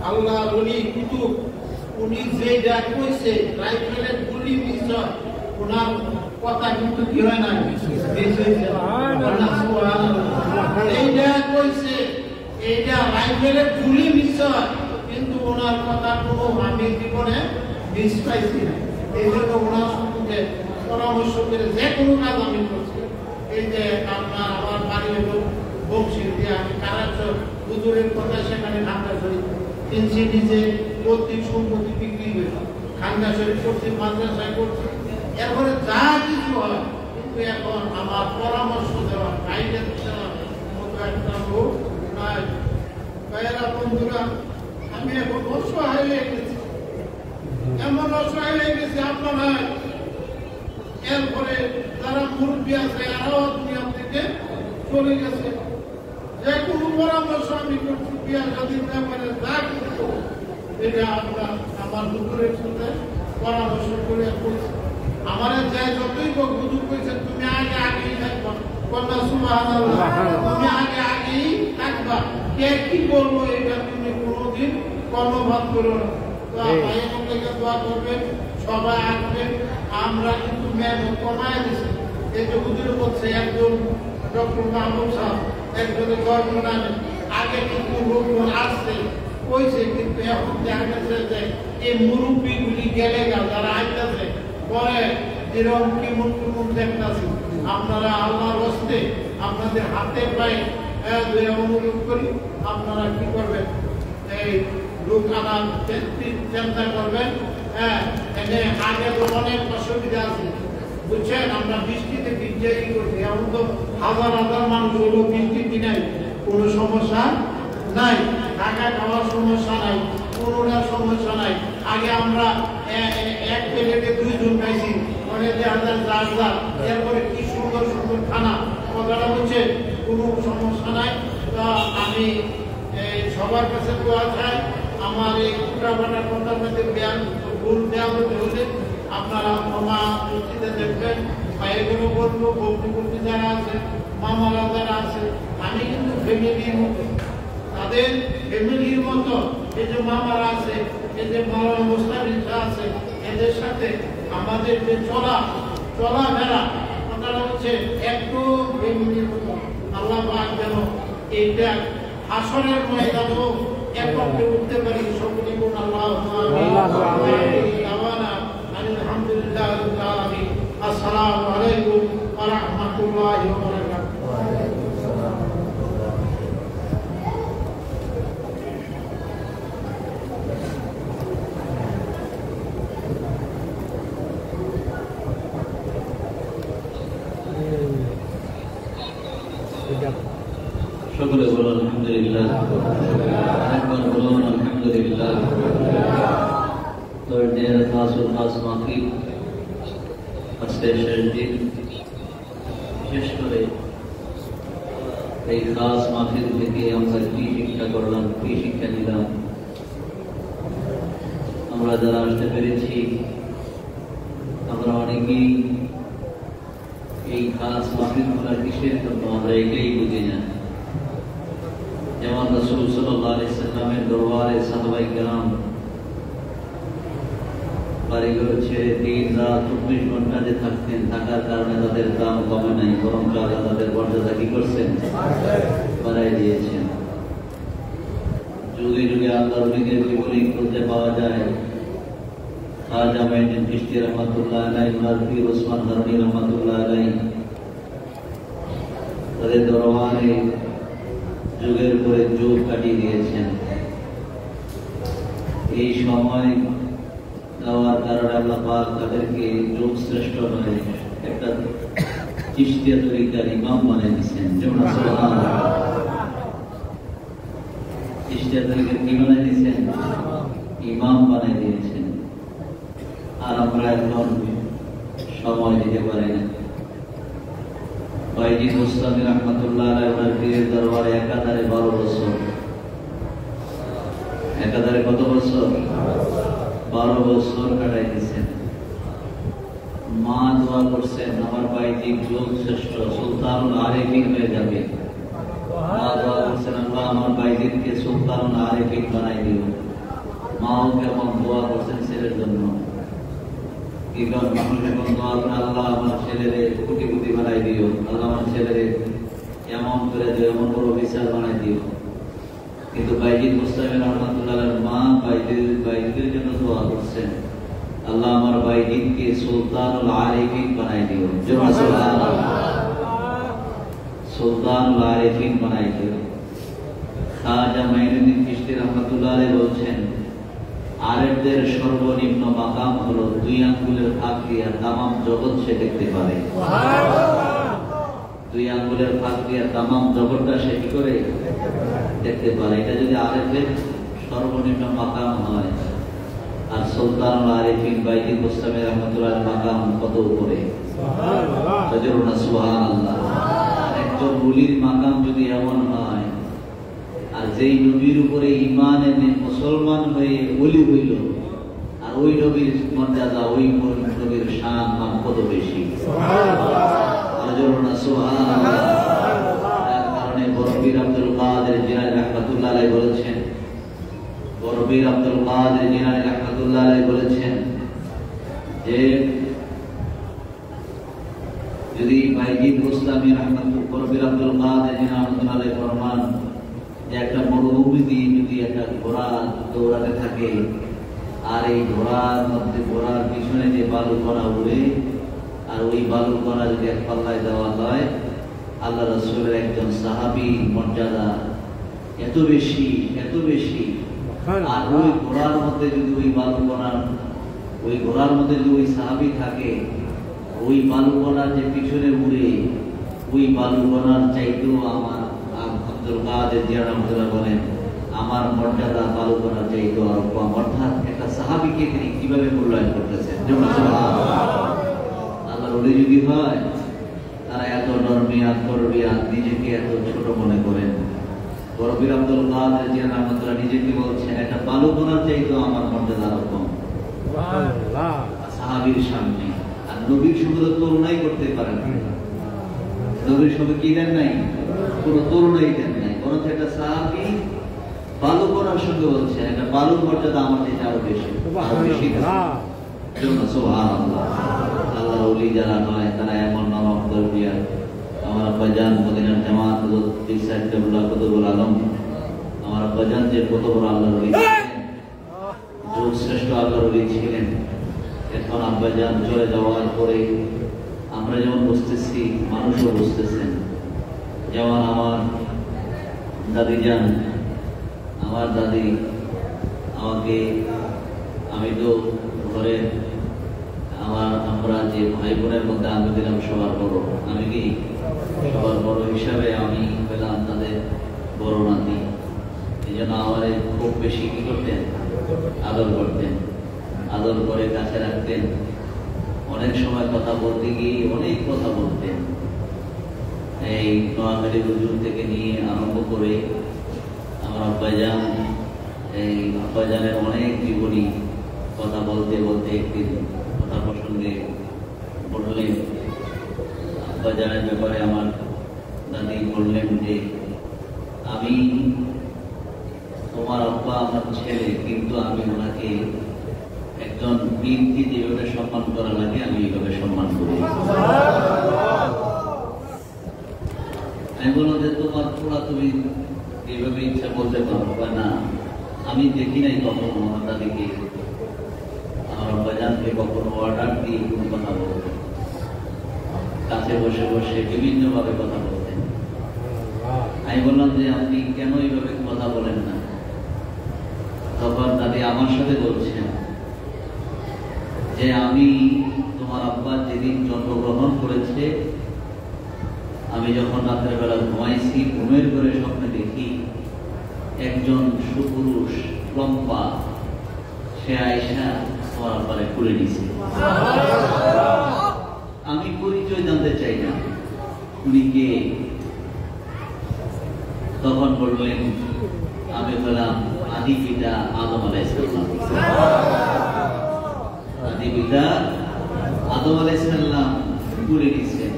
আল্লাহ ওলি কুতুব, উনি যে যা কইছে রাইফেলের গুলি মিস হয় ওনার কথা কিন্তু কি হয় না, এইটা কইছে, এইটা রাইফেলের গুলি নিশ্চয়, কিন্তু ওনার কথা কোনো আমি জীবনে মিস পাইছি না। এই জন্য ওনার সঙ্গে পরামর্শ করে যে কোনো কাজ আমি করছি। এই যে আপনার আমার বাড়ি হলো বংশী দিয়ে আমি কারাচর হুজুরের কথা সেখানে খানকাশরী কিনছি, নিজে প্রত্যেক সম্পত্তি বিক্রি হয়েছে, খানকাশরী করছি, মাদ্রাসায় করছি, এরপরে যা কিছু হয়, কিন্তু এখন আমার পরামর্শ দেওয়া গাইডেন্স দেওয়ার মতো একটা লোক নাই। ভাইয়েরা বন্ধুরা, আমি এখন অসহায় হয়ে গেছি, এমন অসহায় হয়ে গেছি আপনারা। এরপরে যারা মুরব্বী আছে এরাও দুনিয়া থেকে চলে গেছে। যে কোনো পরামর্শ আমি করছি, বিয়া যদি ব্যাপারে যা কিছু এটা আপনার আমার হুজুরের সাথে পরামর্শ করে করছি। আমার যে যতই হুজুর কইছে তুমি আগে আগেই থাকবা, কন্যা সুবহানাল্লাহ, তুমি আগে আগেই থাকবা, কে কি বলবো এটা তুমি কোনোদিন কর্ণপাত করো না। তো ভাইয়ের মধ্যে দোয়া করবেন, সবাই আসবেন। আমরা কিন্তু মেহনত কমায় দিচ্ছি। এই যে হুজুর বলছে একজন ডক্টর মাহবুব সাহেব একজনের গর্জন আনেন, আগে কিন্তু লোকজন আসছে কইছে, কিন্তু এখন দেখা গেছে যে এই মুরব্বীগুলি গেলে যারা আইতেছে পরে এরকম কেমন কেমন দেখতেছি। আপনারা আল্লাহর হস্তে আপনাদের হাতে পায়ে অনুরোধ করি, আপনারা কি করবেন, এই লোক আনার চিন্তা করবেন। হ্যাঁ, আগে তো অনেক অসুবিধা আছে, বুঝছেন, আমরা বৃষ্টিতে ভিজাই করছি, এখন তো হাজার হাজার মানুষ হলো বৃষ্টি কিনাই, কোনো সমস্যা নাই, টাকা খাওয়ার সমস্যা নাই, কোনোটার সমস্যা নাই। আগে আমরা এক প্লেটে 2 জন খাইছি, অনেক হাজার যার, এরপরে কি সুন্দর সুন্দর খানা, কথাটা হচ্ছে কোনো সমস্যা নাই। তা আমি সবার কাছে দোয়া চাই, আমার এই কুটাবাটার কথার মধ্যে ভুল দেওয়া হতে হলে আপনারা ক্ষমা দৃষ্টিতে দেখবেন। বা এগুলো বলবো বন্ধু যারা আছে, মামারা যারা আছে, আমি কিন্তু ফ্যামিলির মতো, তাদের ফ্যামিলির মতো। এই যে মামারা আছে, এই যে মারা মুস্তাফিজরা আছে, এদের সাথে আমাদের যে চলাফেরা কথাটা হচ্ছে একটু ফ্যামিলির মতো। আল্লাহ পাক যেন এইটা হাসরের ময়দানেও একত্রে উঠতে পারি, সকলে বলুন আল্লাহুম্মা আমিন। আলহামদুলিল্লাহ রাব্বিল আলামিন। আসসালামু আলাইকুম ওয়া রাহমাতুল্লাহি ওয়া বারাকাতুহু। সকলে বলুন আলহামদুলিল্লাহ, একবার বলুন আলহামদুলিল্লাহ। তো এর খাস মাহফিল আজকে শেষ দিন, বিশেষ করে এই খাস মাহফিল থেকে আমরা কি শিক্ষা করলাম, কি শিক্ষা নিলাম, আমরা যারা আসতে পেরেছি আমরা অনেকেই এই খাস মাহফিল গুলা কিসের জন্য আমরা এটাই বুঝি না। যেমন রাসূল সাল্লাল্লাহু আলাইহি সাল্লামের দরবারে সাহাবায়ে কেরাম বাড়িঘর ছেড়ে 3 রাত 24 ঘন্টা যে থাকতেন, থাকার কারণে তাদের দাম কমে নাই, বরং আল্লাহ তাদের মর্যাদা কি করছেন, বাড়াই দিয়েছেন। যুগে যুগে আল্লাহর ওলিদের জীবনী খুঁজতে পাওয়া যায়। খাজা মাইনুদ্দিন চিশতি রহমাতুল্লাহ আলাইহি, মুফতি ওসমান হারুনি রহমাতুল্লাহ আলাইহি, তাদের দরবারে যুগের পরে যুগ কাটিয়ে দিয়েছেন। এই সময় দেওয়ার কারণে আল্লাহ পাক তাদেরকে যুগ শ্রেষ্ঠ নয়, একটা চিশতিয়া তরিকার ইমাম বানিয়ে দিয়েছেন। যেমন সুবহানাল্লাহ, চিশতিয়া তরিকার কি বানিয়ে দিয়েছেন, ইমাম বানিয়ে দিয়েছেন। আর আমরা এখন সময় দিতে পারি না। বাইজি মুস্তামি রহমাতুল্লাহ আলাইহি ওনার পীরের দরবারে একাধারে 12 বছর, একাধারে কত বছর, 12 বছর কাটাই দিয়েছেন। মা দোয়া করছেন আমার বাইজি যুগ শ্রেষ্ঠ সুলতানুল আরিফিন হয়ে যাবে। মা দোয়া করছেন আল্লাহ আমার বাইজিকে সুলতানুল আরিফিন বানাই দিও। মাও কেমন দোয়া করছেন ছেলের জন্য। কি কারণ মানুষ এখন দোয়া এমন করে দিও, এমন বড় বিচার বানাই দিও। কিন্তু বাইজিদ মুস্তাফি রহমাতুল্লাহর মা বাইজিদের জন্য দোয়া করছেন, আল্লাহ আমার বাইজিদকে সুলতানুল আরিফিন বানাই দিও। সুবহানাল্লাহ, সুলতানুল আরিফিন বানাই দিও। খাজা মাইনুদ্দিন চিশতি রহমাতুল্লাহ আলাইহি বলছেন, আরেফদের সর্বনিম্ন মাকাম হলো 2 আঙ্গুলের ফাঁক দিয়ে তামাম জগৎ সে দেখতে পারে। 2 আঙ্গুলের ফাঁক দিয়ে তামাম জগৎটা সে কি করে দেখতে পারে। এটা যদি আরেফের সর্বনিম্ন মাকাম হয়, আর সুলতানুল আরিফিন বাইজিদ মুস্তাফি রহমাতুল্লাহর মাকাম কত উপরে। সুবহানাল্লাহ। একজন ওলির মাকাম যদি এমন হয়, আর যেই নবীর উপরে ঈমান এনে মুসলমান হয়ে ওলি হইল, আর ওই নবীর মর্যাদা, ওই নবীর শান মান কত বেশি। সুবহানাল্লাহ। তার কারণে বরবীর আব্দুল কাদের জিলানী রাহমাতুল্লাহ আলাইহি বলেছেন, বরবীর আব্দুল কাদের জিলানী রাহমাতুল্লাহ আলাইহি বলেছেন যে যদি বাইজিদ মুস্তাফি রহমাতুল্লাহ, বরবীর আব্দুল কাদের জিলানী রাহমাতুল্লাহ আলাইহি ফরমান যে একটা মরুভূমি দিয়ে যদি একটা ঘোড়া দৌড়াতে থাকে, আর এই ঘোড়ার মধ্যে, ঘোড়ার পিছনে যে বালু কণা উড়ে, আর ওই বালু কণা যদি এক পাল্লায় দেওয়া হয়, আল্লাহ রাসূলের একজন সাহাবী মর্যাদা এত বেশি, এত বেশি। আর ওই ঘোড়ার মধ্যে যদি ওই বালু কণা, ওই ঘোড়ার মধ্যে যদি ওই সাহাবী থাকে, ওই বালু কণার যে পিছনে উড়ে, ওই বালু কণার চাইতেও আমার আব্দুল কাদের জিলানী রাহমাতুল্লাহ বলেন, আমার মর্যাদা বালু কণার চাইতেও আরো কম। অর্থাৎ একটা সাহাবীকে তিনি কিভাবে মূল্যায়ন করতেছেন। আল্লাহর ওলি যদি হয়, তারা এত নরমিয়াত করবিয়াত, নিজেকে এত ছোট মনে করেন। বরবীর আব্দুল কাদের জিলানী রাহমাতুল্লাহ নিজেকে বলছেন, একটা বালু কণার চাইতেও আমার মর্যাদা আরো কম সাহাবীর সামনে। আর নবীর সঙ্গে তো তুলনাই করতে পারেন না। নবীর সঙ্গে কি দেন নাই, কোনো তুলনাই দেন নাই। বরঞ্চ একটা সাহাবী বালু কণার সঙ্গে বলছে, একটা বালুর মর্যাদা আমার থেকে আরো বেশি, আরো বেশি। সুবহানাল্লাহ। আল্লাহর ওলি যারা নয়, তারা এমন নরম তরবিয়াত। আমার আব্বাজান মদিনার জামাত ইসাইদুল্লাহ কুতুবুল আলম, আমার আব্বাজান যে কত বড় আল্লাহর ওলি, যুগ শ্রেষ্ঠ আল্লাহর ওলি ছিলেন। এখন আব্বাজান চলে যাওয়ার পরে আমরা যেমন বুঝতেছি, মানুষও বুঝতেছেন। যেমন আমার দাদি যান, আমার দাদি আমাকে, আমি তো ঘরে আমরা যে ভাই বোনের মধ্যে আমি দিলাম সবার বড়, আমি কি সবার বড় হিসাবে আমি পেলাম তাদের বড় নাতি। এই জন্য আমার খুব বেশি কি করতেন, আদর করতেন, আদর করে কাছে রাখতেন। অনেক সময় কথা বলতে গিয়ে অনেক কথা বলতেন। এই নোয়াখালী হুজুর থেকে নিয়ে আরম্ভ করে আমার আব্বাজান, এই আব্বাজানের অনেক জীবনী কথা বলতে বলতে একদিন কথা প্রসঙ্গে বললেন, আব্বাজানের ব্যাপারে আমার দাদি বললেন যে, আমি তোমার আব্বা আমার ছেলে, কিন্তু আমি ওনাকে একজন বীরকে যেভাবে সম্মান করা লাগে আমি এইভাবে সম্মান করি। আমি বললাম যে তোমার পুরা তুমি এইভাবে ইচ্ছা বলতে পারো না, আমি দেখি নাই কখনো আমার দাদিকে, আমার আব্বাজানকে কখনো অর্ডার দিয়ে কোনো কথা বলতে, কাছে বসে বসে বিভিন্ন ভাবে কথা বলতেন। আমি বললাম যে আপনি কেন এইভাবে কথা বলেন না? তখন দাদি আমার সাথে বলছেন যে, আমি তোমার আব্বা যেদিন জন্মগ্রহণ করেছে, আমি যখন রাতের বেলা ঘুমাইছি, ঘুমের ঘরে স্বপ্নে দেখি একজন সুপুরুষ লম্বা, সে আয়সা তোমার আব্বারে খুলে দিছে। আমি পরিচয় জানতে চাই না উনি কে। তখন বললেন, আমি বললাম আদি পিতা আদম আলাইহিস সালাম। আদি পিতা আদম আলাইহিস সালাম খুলে দিয়েছেন।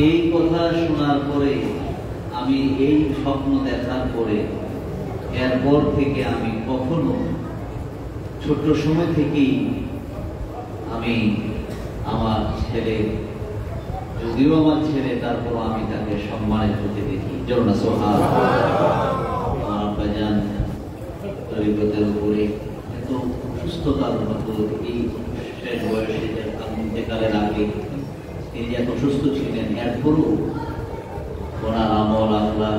এই কথা শোনার পরে, আমি এই স্বপ্ন দেখার পরে, এরপর থেকে আমি কখনো, ছোট সময় থেকেই আমি আমার ছেলে যদিও আমার ছেলে, তারপর আমি তাকে সম্মানের চোখে দেখি। জন্য আমার আব্বাজান তরিকতের উপরে এত সুস্থতার মতো এই শেষ বয়সে ইন্তেকালের আগে তিনি এত সুস্থ ছিলেন, এরপরও ওনার আমল আখলাক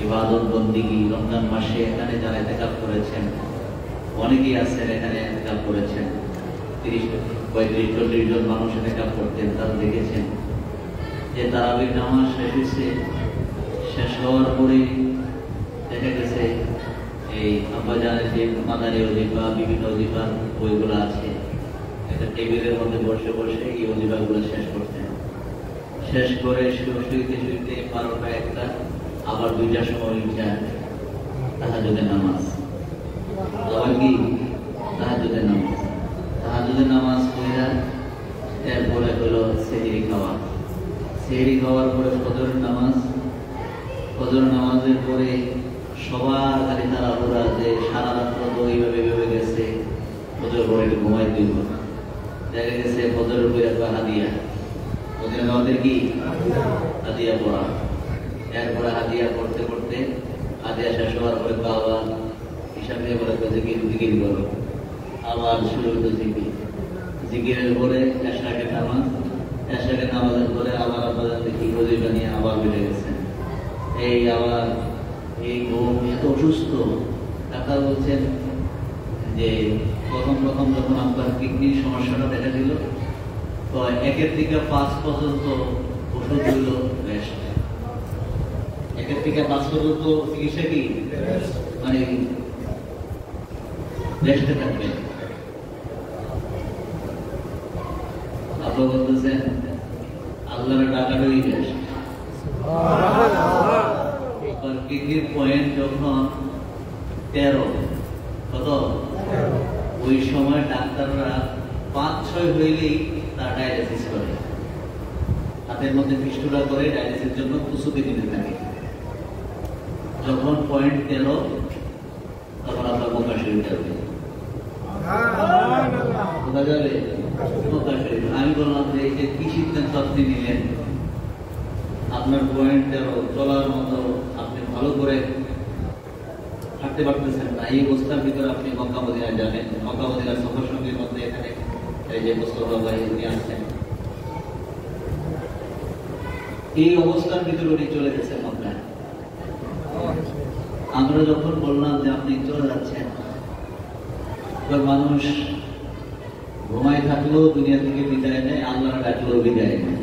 ইবাদত বন্দিগি রমজান মাসে এখানে যারা ইন্তেকাল করেছেন অনেকেই আছেন, এখানে ইন্তেকাল করেছেন 30-35-40 জন মানুষ ইন্তেকাল করতেন। তারা দেখেছেন যে তারাবির নামাজ শেষ হয়েছে, শেষ হওয়ার পরে দেখা গেছে এই আব্বাজানের যে মাদানী ওজিফা বিভিন্ন ওজিফার বইগুলো আছে একটা টেবিলের মধ্যে বসে বসে এই ওজিফাগুলো শেষ করতেন। শেষ করে শুইতে শুইতে 12টা-1টা, আবার 2টার সময় উঠা তাহাজ্জুদের নামাজ, আবার কি তাহাজ্জুদের নামাজ, তাহাজ্জুদের নামাজ পড়া এরপরে হলো সেহরি খাওয়া, সেহরি খাওয়ার পরে ফজরের নামাজ, ফজর নামাজের পরে সবার খালি তারা ওরা যে সারা রাত্র তো এইভাবে ভেবে গেছে ফজর পরে একটু ঘুমাই দিব, দেখা গেছে ফজরের পরে একবার হাদিয়া, ওদের আমাদের কি হাদিয়া পড়া, এরপরে হাদিয়া করতে করতে হাদিয়া শেষ হওয়ার পরে বাবা হিসাবে বলে জিকির করো, আবার শুরু হতো জিকির, জিকিরের পরে এশারের নামাজ, এশারের নামাজের পরে আবার আপনাদের দেখি ওজিফা নিয়ে আবার বেড়ে গেছেন। এই আবার এই ঘুম এত অসুস্থ, ডাক্তার বলছেন যে প্রথম যখন আপনার কিডনির সমস্যাটা দেখা দিল তো 1 থেকে 5 পর্যন্ত ওষুধ হইল রেস্ট, 1 থেকে 5 পর্যন্ত চিকিৎসা কি মানে রেস্টে থাকবে। আপনি বলতেছেন আল্লাহর ডাকাটাই রেস্ট। কিডনির পয়েন্ট যখন 13 কত ওই সময় ডাক্তাররা 5-6 হইলেই তার ডায়ালিসিস করে, হাতের মধ্যে ফিস্টুলা করে ডায়ালিসিসের জন্য প্রস্তুতি নিতে থাকে। যখন পয়েন্ট 13 তখন আপনার বোকা শরীর যাবে, বোঝা যাবে বোকা শরীর। আমি বললাম যে এই যে কি সিদ্ধান্ত আপনি নিলেন, আপনার পয়েন্ট 13 চলার মতো আপনি ভালো করে থাকতে পারতেছেন না, এই অবস্থার ভিতরে আপনি মক্কা মদিনায় যাবেন, মক্কা মদিনার সফর সঙ্গীর মধ্যে এখানে এই যে মোস্তফা ভাই উনি আসছেন, এই অবস্থার ভিতরে উনি চলে গেছেন মক্কায়। আমরা যখন বললাম যে আপনি চলে যাচ্ছেন, মানুষ ঘুমায় থাকলেও দুনিয়া থেকে বিদায় নেয়, আল্লাহর ডাকলেও বিদায় নেয়,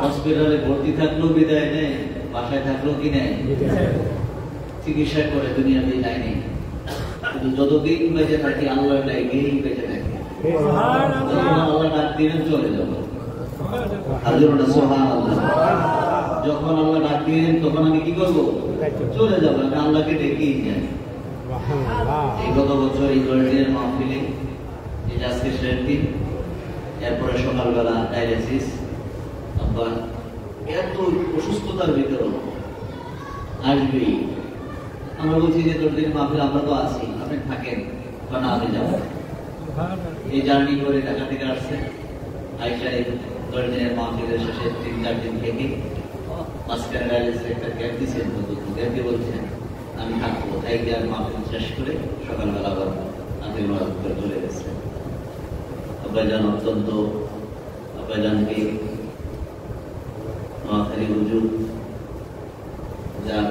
হসপিটালে ভর্তি থাকলেও বিদায় নেয়, বাসায় থাকলেও কি নেয় চিকিৎসা করে দুনিয়া বিদায় নেই। কিন্তু যতদিন বেঁচে থাকি আল্লাহর ডাকেই বেঁচে থাকি, আল্লাহ ডাক দিলেন চলে যাবো। যখন আল্লাহ ডাক দিলেন তখন আমি কি করবো, চলে যাবো, আমি আল্লাহকে ডেকেই যাই। এই গত বছর এই গল্পের মাহফিলে এই আজকে শেষ দিন, এরপরে সকালবেলা ডায়ালিসিস, আবার এত অসুস্থতার ভিতরে আসবেই। আমরা বলছি যে তোর দিন মাহফিল আমরা তো আছি, আপনি থাকেন বা না আমি যাবো। এই জার্নি করে ঢাকা থেকে আসছে, আইসায় 10 দিনের মাহফিলের শেষে 3-4 দিন থেকে মাঝখানে ডায়ালিসিসের একটা গ্যাপ দিচ্ছেন, গ্যাপ দিয়ে বলছেন আমি থাকবো, তাই আর মাহফিল শেষ করে সকালবেলা আবার আমি করে চলে গেছে। আব্বাজান অত্যন্ত আব্বাজানকে নোয়াখালী হুজুর যার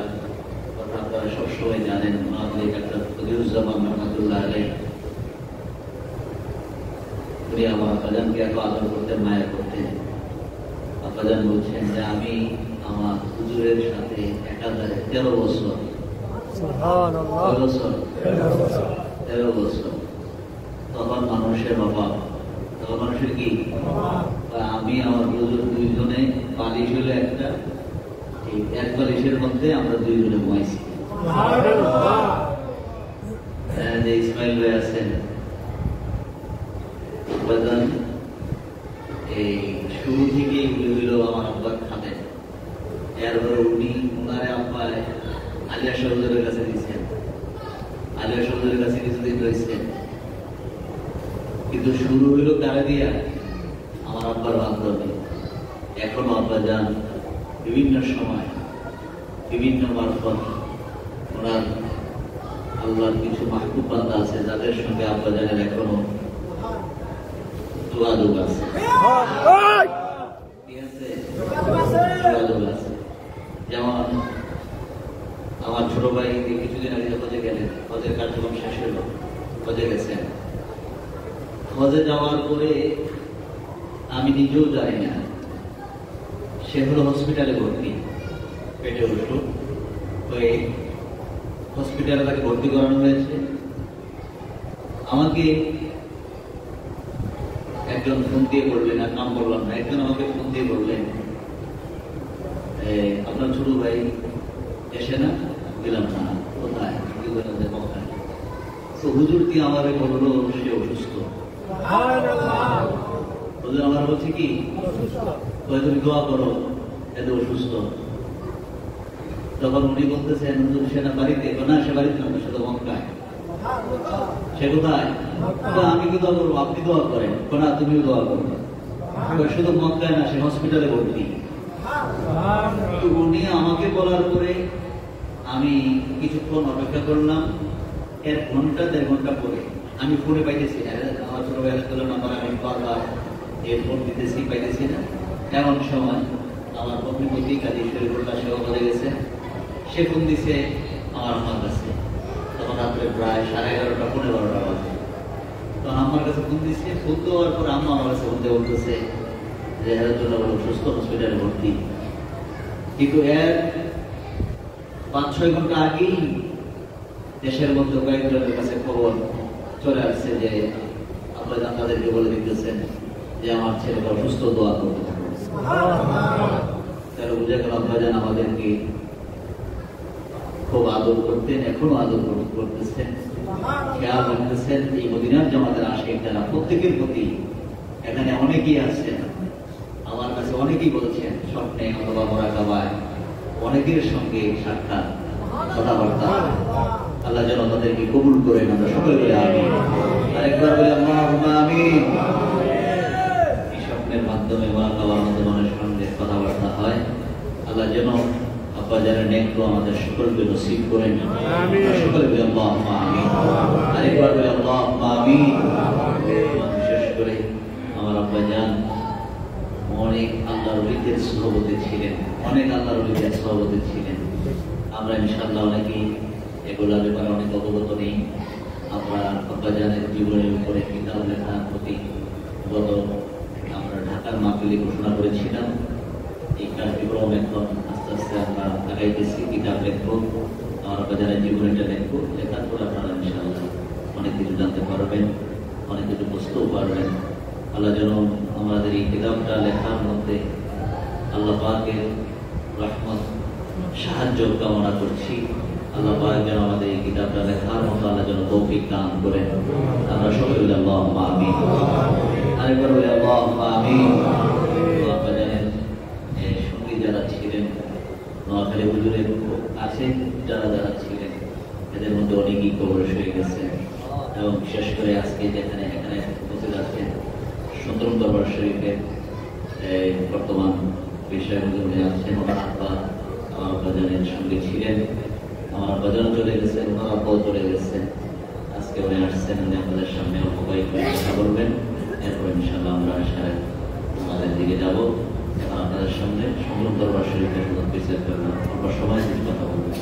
কথা আপনারা সবসময় জানেন, নোয়াখালী ডাক্তার ফজলুজ্জামান রহমাতুল্লাহ আলাইহি, উনি আমার আব্বাজানকে এত আদর করতেন, মায়া করতেন। আব্বাজান বলছেন যে আমি আমার হুজুরের সাথে একাধারে 13 বছর, 13 বছর, তখন মানুষের অভাব, তখন মানুষের কি, আমি আমার হুজুর দুইজনে বালিশ হলো একটা, এই এক বালিশের মধ্যে আমরা দুইজনে ঘুমাইছি। ইসমাইল ভাই আছেন, এই শুরু থেকে উনি হইল আমার আব্বার খাতে, এরপরে উনি উনারে আব্বায় আলিয়া সহজের কাছে দিচ্ছেন, আলিয়া সহজের কাছে কিছুদিন রয়েছেন, কিন্তু শুরু হইল কারে দিয়া, আমার আমার আব্বার বান্ধবী এখনো আব্বা যান বিভিন্ন সময় বিভিন্ন মারফত ওনার আল্লাহর কিছু মাহবুব বান্দা আছে যাদের সঙ্গে আব্বা জানের এখনো যোগাযোগ আছে, যোগাযোগ আছে। যেমন আমার ছোট ভাই কিছুদিন আগে হজে গেলেন, হজের কার্যক্রম শেষ হলো, হজে গেছেন। হজে যাওয়ার পরে আমি নিজেও জানি না, সে হলো হসপিটালে ভর্তি, পেটে অসুখ হয়ে হসপিটালে তাকে ভর্তি করানো হয়েছে। আমাকে একজন ফোন দিয়ে বললেন, আর নাম বললাম না, একজন আমাকে ফোন দিয়ে বললেন আপনার ছোট ভাই এসে না? দিলাম না, কোথায়? তো হুজুর কি আমারে বললো সে অসুস্থ। হুজুর আমার বলছে কি তুমি দোয়া করো, এত অসুস্থ। তখন উনি বলতেছেন হুজুর সে না বাড়িতে? না, সে বাড়িতে না, সে তো মক্কায়। সে কোথায়? আমি কি দোয়া করবো? আপনি দোয়া করেন। না, তুমিও দোয়া করো। শুধু মক্কায় না, সে হসপিটালে ভর্তি। উনি আমাকে বলার পরে আমি কিছুক্ষণ অপেক্ষা করলাম। এর ঘন্টা 1.5 ঘন্টা পরে আমি ফোনে পাইতেছি না, আমার ছোট ভাই নাম্বার আমি বারবার ফোন দিতেছি, পাইতেছি না। এমন সময় আমার প্রতিপতি কাজী শরীফুল্লাহ সেও বলে গেছে, সে ফোন দিছে আমার কাছে। তখন রাত্রে প্রায় 11:30 পৌনে 12টা বাজে। তখন আমার কাছে ফোন দিচ্ছে, ফোন দেওয়ার পর আম্মা আমার কাছে ফোন দিয়ে বলতেছে যে জন্য সুস্থ, হসপিটালে ভর্তি। কিন্তু এর 5-6 ঘন্টা আগেই দেশের মধ্যে কয়েকজনের কাছে খবর চলে আসছে যে আপনারা তাদেরকে বলে দিতেছেন যে আমার ছেলেকে অসুস্থ, দোয়া করতে হবে। তাহলে বুঝে গেল আপনারা আমাদেরকে খুব আদর করতেন, এখনো আদর করতেছেন, খেয়াল রাখতেছেন। এই মদিনার জামাতের আশিক যারা, প্রত্যেকের প্রতি এখানে অনেকেই আছেন। আমার কাছে অনেকেই বলছেন স্বপ্নে অথবা মোরাকাবায় অনেকের সঙ্গে সাক্ষাৎ, কথাবার্তা। আল্লাহ যেন তাদেরকে কবুল করেন, আমরা সকলে বলে আমিন। আরেকবার বলে আল্লাহুম্মা আমিন। এই স্বপ্নের মাধ্যমে মোরাকাবার মধ্যে মানুষের সঙ্গে কথাবার্তা হয়। আল্লাহ যেন আব্বা যারা নেকগুলো আমাদের সকলকে নসিব করেন, সকলে বলে আল্লাহুম্মা আমিন। আরেকবার বলে আল্লাহুম্মা আমিন। বিশেষ করে আমার আব্বা জান অনেক আল্লাহর ওলিদের সহবতে ছিলেন, অনেক আল্লাহর ওলিদের সহবতে ছিলেন। আমরা ইনশাআল্লাহ অনেকেই এগুলোর ব্যাপারে অনেক অবগত নেই। আমরা আব্বা জানের জীবনের উপরে কিতাব লেখার প্রতি গত আমরা ঢাকার মাহফিলে ঘোষণা করেছিলাম। এই কার্যক্রম এখন আস্তে আস্তে আমরা লাগাইতেছি, কিতাব লেখবো, আমার আব্বা জানের জীবনীটা লেখবো। লেখার পর আপনারা ইনশাআল্লাহ অনেক কিছু জানতে পারবেন, অনেক কিছু বুঝতেও পারবেন। আল্লাহ যেন আমাদের এই কিতাবটা লেখার মধ্যে আল্লাহ পাকের রহমত, সাহায্য কামনা করছি। আল্লাহ পাক যেন আমাদের এই কিতাবটা লেখার মতো আল্লাহ যেন তৌফিক দান করেন। আমরা সবাই বলি আল্লাহুম্মা আমিন। আরেকবার বলি আল্লাহুম্মা আমিন। আব্বা জানেন সঙ্গী যারা ছিলেন, নোয়াখালী হুজুরের কাছে যারা যারা ছিলেন, এদের মধ্যে অনেকেই কবর হয়ে গেছে। এবং বিশেষ করে আজকে যেখানে এখানে বসে যাচ্ছেন সুন্দর দরবার শরীফের বর্তমান বিষয় হুজুরে আছেন, ওনার আব্বা আমার আব্বা জানের সঙ্গে ছিলেন। আমার আব্বা জান চলে গেছেন, ওনার আব্বাও চলে গেছেন। আজকে উনি আসছেন, উনি আমাদের সামনে অল্প কয়েকবার কথা বলবেন। এরপর ইনশাআল্লাহ আমরা আমাদের দিকে যাবো। এখন আপনাদের সামনে সুন্দর দরবার শরীফের বিচার করবেন, অল্প সময় কিছু কথা বলবেন।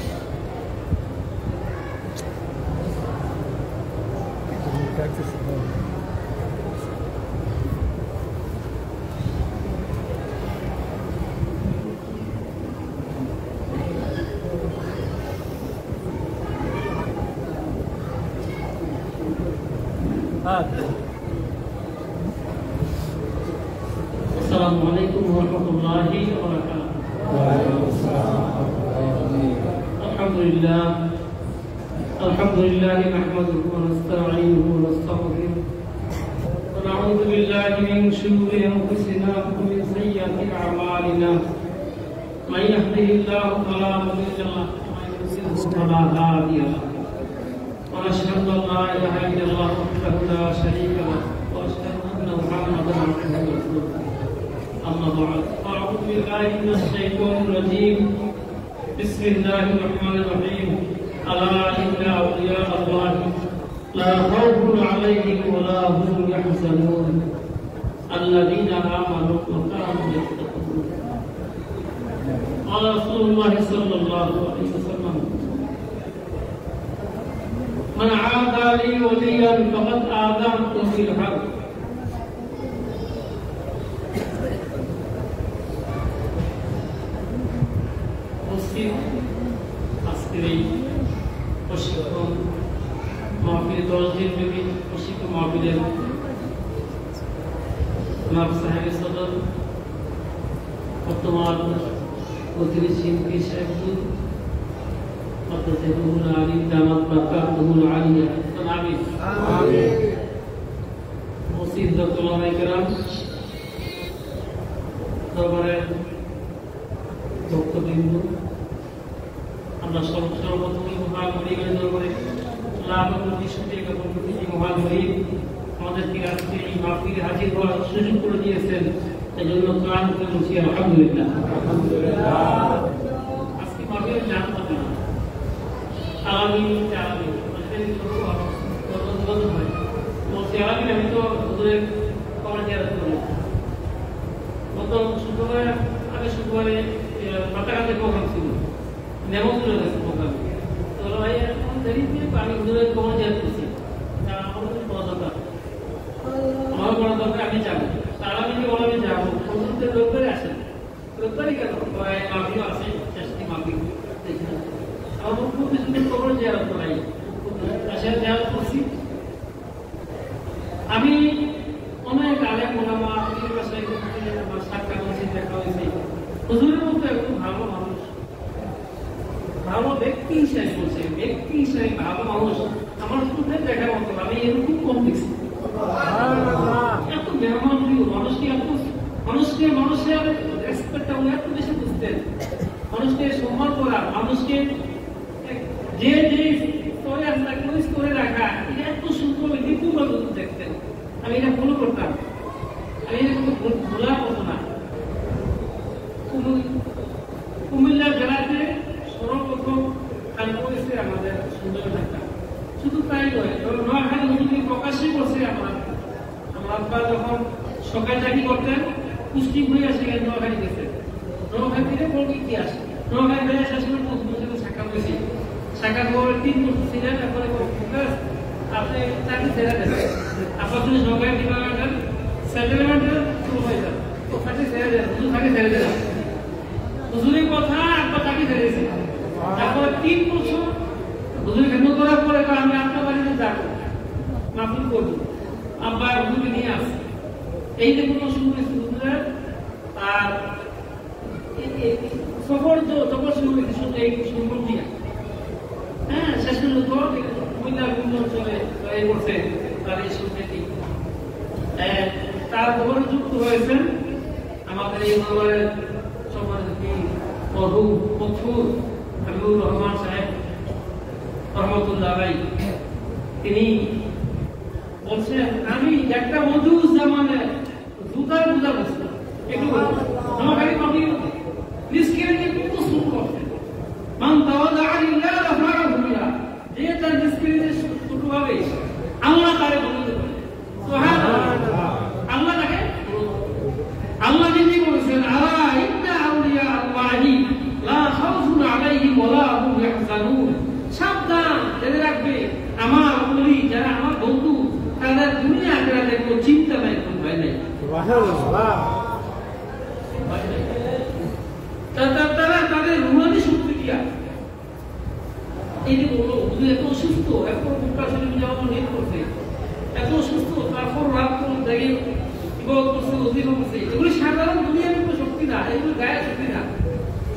السلام عليكم ورحمة الله وبركاته. الحمد لله نحمده ونستعينه ونستغفره ونعوذ بالله من شرور أنفسنا ومن سيئات أعمالنا. من يهده الله فلا مضل له ومن يضلل فلا هادي له. ونشهد أن لا إله إلا الله وحده لا شريك له وأشهد أن محمدا عبده ورسوله. بالله من الشيطان الرجيم بسم الله الرحمن الرحيم ألا إن أولياء الله لا خوف عليهم ولا هم يحزنون الذين آمنوا وكانوا يتقون قال رسول الله صلى الله عليه وسلم من عادى لي وليا فقد آذنته بالحرب আজকের এই প্রশিক্ষণ মাহফিল 10 দিন ব্যাপী প্রশিক্ষণ মাহফিলের নাব সাহেব সদর বর্তমান প্রতিনিধি সাহেব অত্যধিক আলী দামাত বারকাতুহুল আলিয়া আমিন আমিন মুসিদ উলামায়ে কেরাম দরবারে ভক্তবৃন্দ আমরা সর্বপ্রথমে মহান গরিবের দরবারে লাভ প্রতিষ্ঠাতে এবং প্রতিটি মহান গরিব আমাদেরকে আজকে এই মাহফিলে হাজির হওয়ার সুযোগ করে দিয়েছেন এই জন্য প্রাণ করে বলছি আলহামদুলিল্লাহ আজকে মাহফিলে জান পাবে না আলামিন আলামিন বলছি আলামিন আমি তো হুজুরের কবর জিয়ারত করি গত শুক্রবার আগে শুক্রবারে মাতাকান্দের প্রোগ্রাম ছিল নেমন্ত্রণ আছে প্রোগ্রাম তো ভাই এখন দেরি দিয়ে আমি হুজুরের কবর জিয়ারত করছি আমার বড় দরকার আমি যাবো তারা মিলে বলে আমি যাবো হুজুরদের রোববারে আসেন রোববারই কেন মাহফিল আছে শেষটি মাহফিল আমার খুব সুন্দর কবর জিয়ারত করাই আসলে জিয়ারত করছি আমি অনেক আলেম ওলামা আমার সাক্ষাৎ হয়েছে দেখা হয়েছে হুজুরের মতো একটু ভালো মানুষ ভালো ব্যক্তি হিসেবে বলছে ব্যক্তি হিসেবে ভালো মানুষ আমার চোখে দেখার মতো আমি এরকম কম দেখছি এত মেহমান প্রিয় মানুষকে এত মানুষকে মানুষের রেসপেক্টটা উনি এত বেশি বুঝতেন মানুষকে সম্মান করা মানুষকে যে যে স্তরে আছে তাকে ওই স্তরে রাখা এটা এত সুন্দর নিপুণভাবে দেখতেন আমি এটা ফলো করতাম আমি এটা কোনো ভোলার মতো না কুমিল্লা জেলাতে সর্বপ্রথম কাজ করেছে আমাদের সুন্দর ঢাকা শুধু তাই নয় নোয়াখালী হুজুরি প্রকাশই করছে আমার আব্বা যখন সকাল চাকরি করতেন কুষ্টি ঘুরে আসে নোয়াখালী গেছে নোয়াখালী থেকে বড় ইতিহাস নোয়াখালী বেড়ে শেষ করে সাথে সাক্ষাৎ হয়েছে সাক্ষাৎ হওয়ার 3 বছর ছিলেন তারপরে আপনি চাকরি ছেড়ে দেন আপনার জন্য সরকারি ডিপার্টমেন্টের সেটেলমেন্টের সুপারভাইজার তো চাকরি ছেড়ে দেন হুজুর চাকরি ছেড়ে দেন হুজুরের কথা আপনার চাকরি ছেড়েছে তারপরে 3 বছর হুজুর খেদমত করার পরে আমি আপনার বাড়িতে যাবো মাহফিল করবো আব্বা হুজুরকে নিয়ে আসি এই যে কোনো শুরু হয়েছে হুজুরের আর সফর শুরু হয়েছে শুধু এই সুন্দর দিয়ে হ্যাঁ শেষ পর্যন্ত মহিলা অঞ্চলে এই করছে তার এই সুন্দরটি তার খবরে যুক্ত হয়েছেন আমাদের এই দরবারের সভাপতি মরহুম মকসুদ হাবিবুর রহমান সাহেব রহমতুল্লাহ ভাই তিনি বলছেন আমি একটা মজুজ জামানে জুতার পূজা করছিলাম একটু নোয়াখালী মাহফিল মিসকিনের কত সুখ করতেন মান তাওয়াদা লিল্লাহ রাফা'াহু বিহা যে তার মিসকিনের ছোটভাবে আল্লাহ তারে বলতে পারে সুবহানাল্লাহ আল্লাহ তাকে আল্লাহ নিজে বলেছেন আলা ইন্না আউলিয়া আল্লাহি লা খাউফুন আলাইহিম ওয়া লা হুম ইয়াহজানুন সাবধান জেনে রাখবে আমার ওলি যারা আমার বন্ধু তাদের দুনিয়া আখিরাতের কোনো চিন্তা নাই কোনো ভয় নাই সুবহানাল্লাহ তারা তাদের রুহানি শক্তি কি আছে এই যে বললো হুজুর এত অসুস্থ এত বুকটা শরীর যেমন নিয়ে করছে এত অসুস্থ তারপর রাত কোন দেখে ইবাদত করছে অধিকার করছে এগুলি সাধারণ দুনিয়ার কোনো শক্তি না এগুলি গায়ের শক্তি না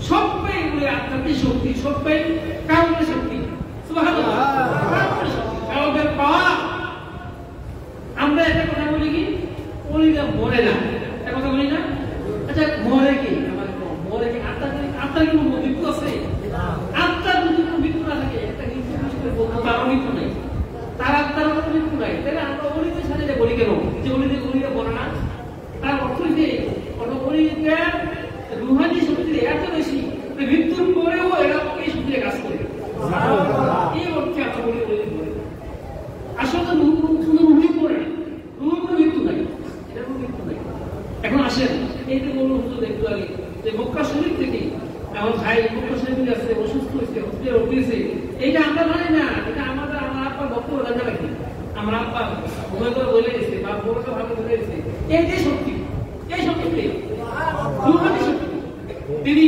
সবটাই এগুলি আধ্যাত্মিক শক্তি সবটাই কাউনের শক্তি সুবহানাল্লাহ কাউনের পাওয়া আমরা একটা কথা বলি কি ওলিরা মরে না একটা কথা বলি না আচ্ছা মরে কি মরে কি আত্মার কি মৃত্যু আছে আত্মার যদি কোনো মৃত্যু না থাকে একটা নির্দিষ্ট বলতে তার মৃত্যু নেই তার আত্মার কোনো মৃত্যু নাই তাহলে আমরা অলিদের সাথে বলি কেন যে অলিরা বলে না তার অর্থ যে অলিকে রুহানি শক্তি এত বেশি মৃত্যুর পরেও এরা এই শক্তির কাজ করে। এই অর্থে এত বলে আসলে শুধু রুহি পড়ে না, রুহি কোনো মৃত্যু নাই, এটা কোনো মৃত্যু নাই। এখন আসেন এই যে বলুন একটু আগে যে মক্কা শরীফ থেকে আমার ভাই মক্কা শরীফ আছে, অসুস্থ হয়েছে, হসপিটালে উঠেছে, এইটা আমরা জানি না, এটা আমাদের আমার আব্বার বক্তব্য জানা রাখি, আমরা আব্বা ঘুমে করে বলে গেছে বা বড়টা ভাবে বলে গেছে। এই যে শক্তি, এই শক্তিতে রুহানি শক্তি, তিনি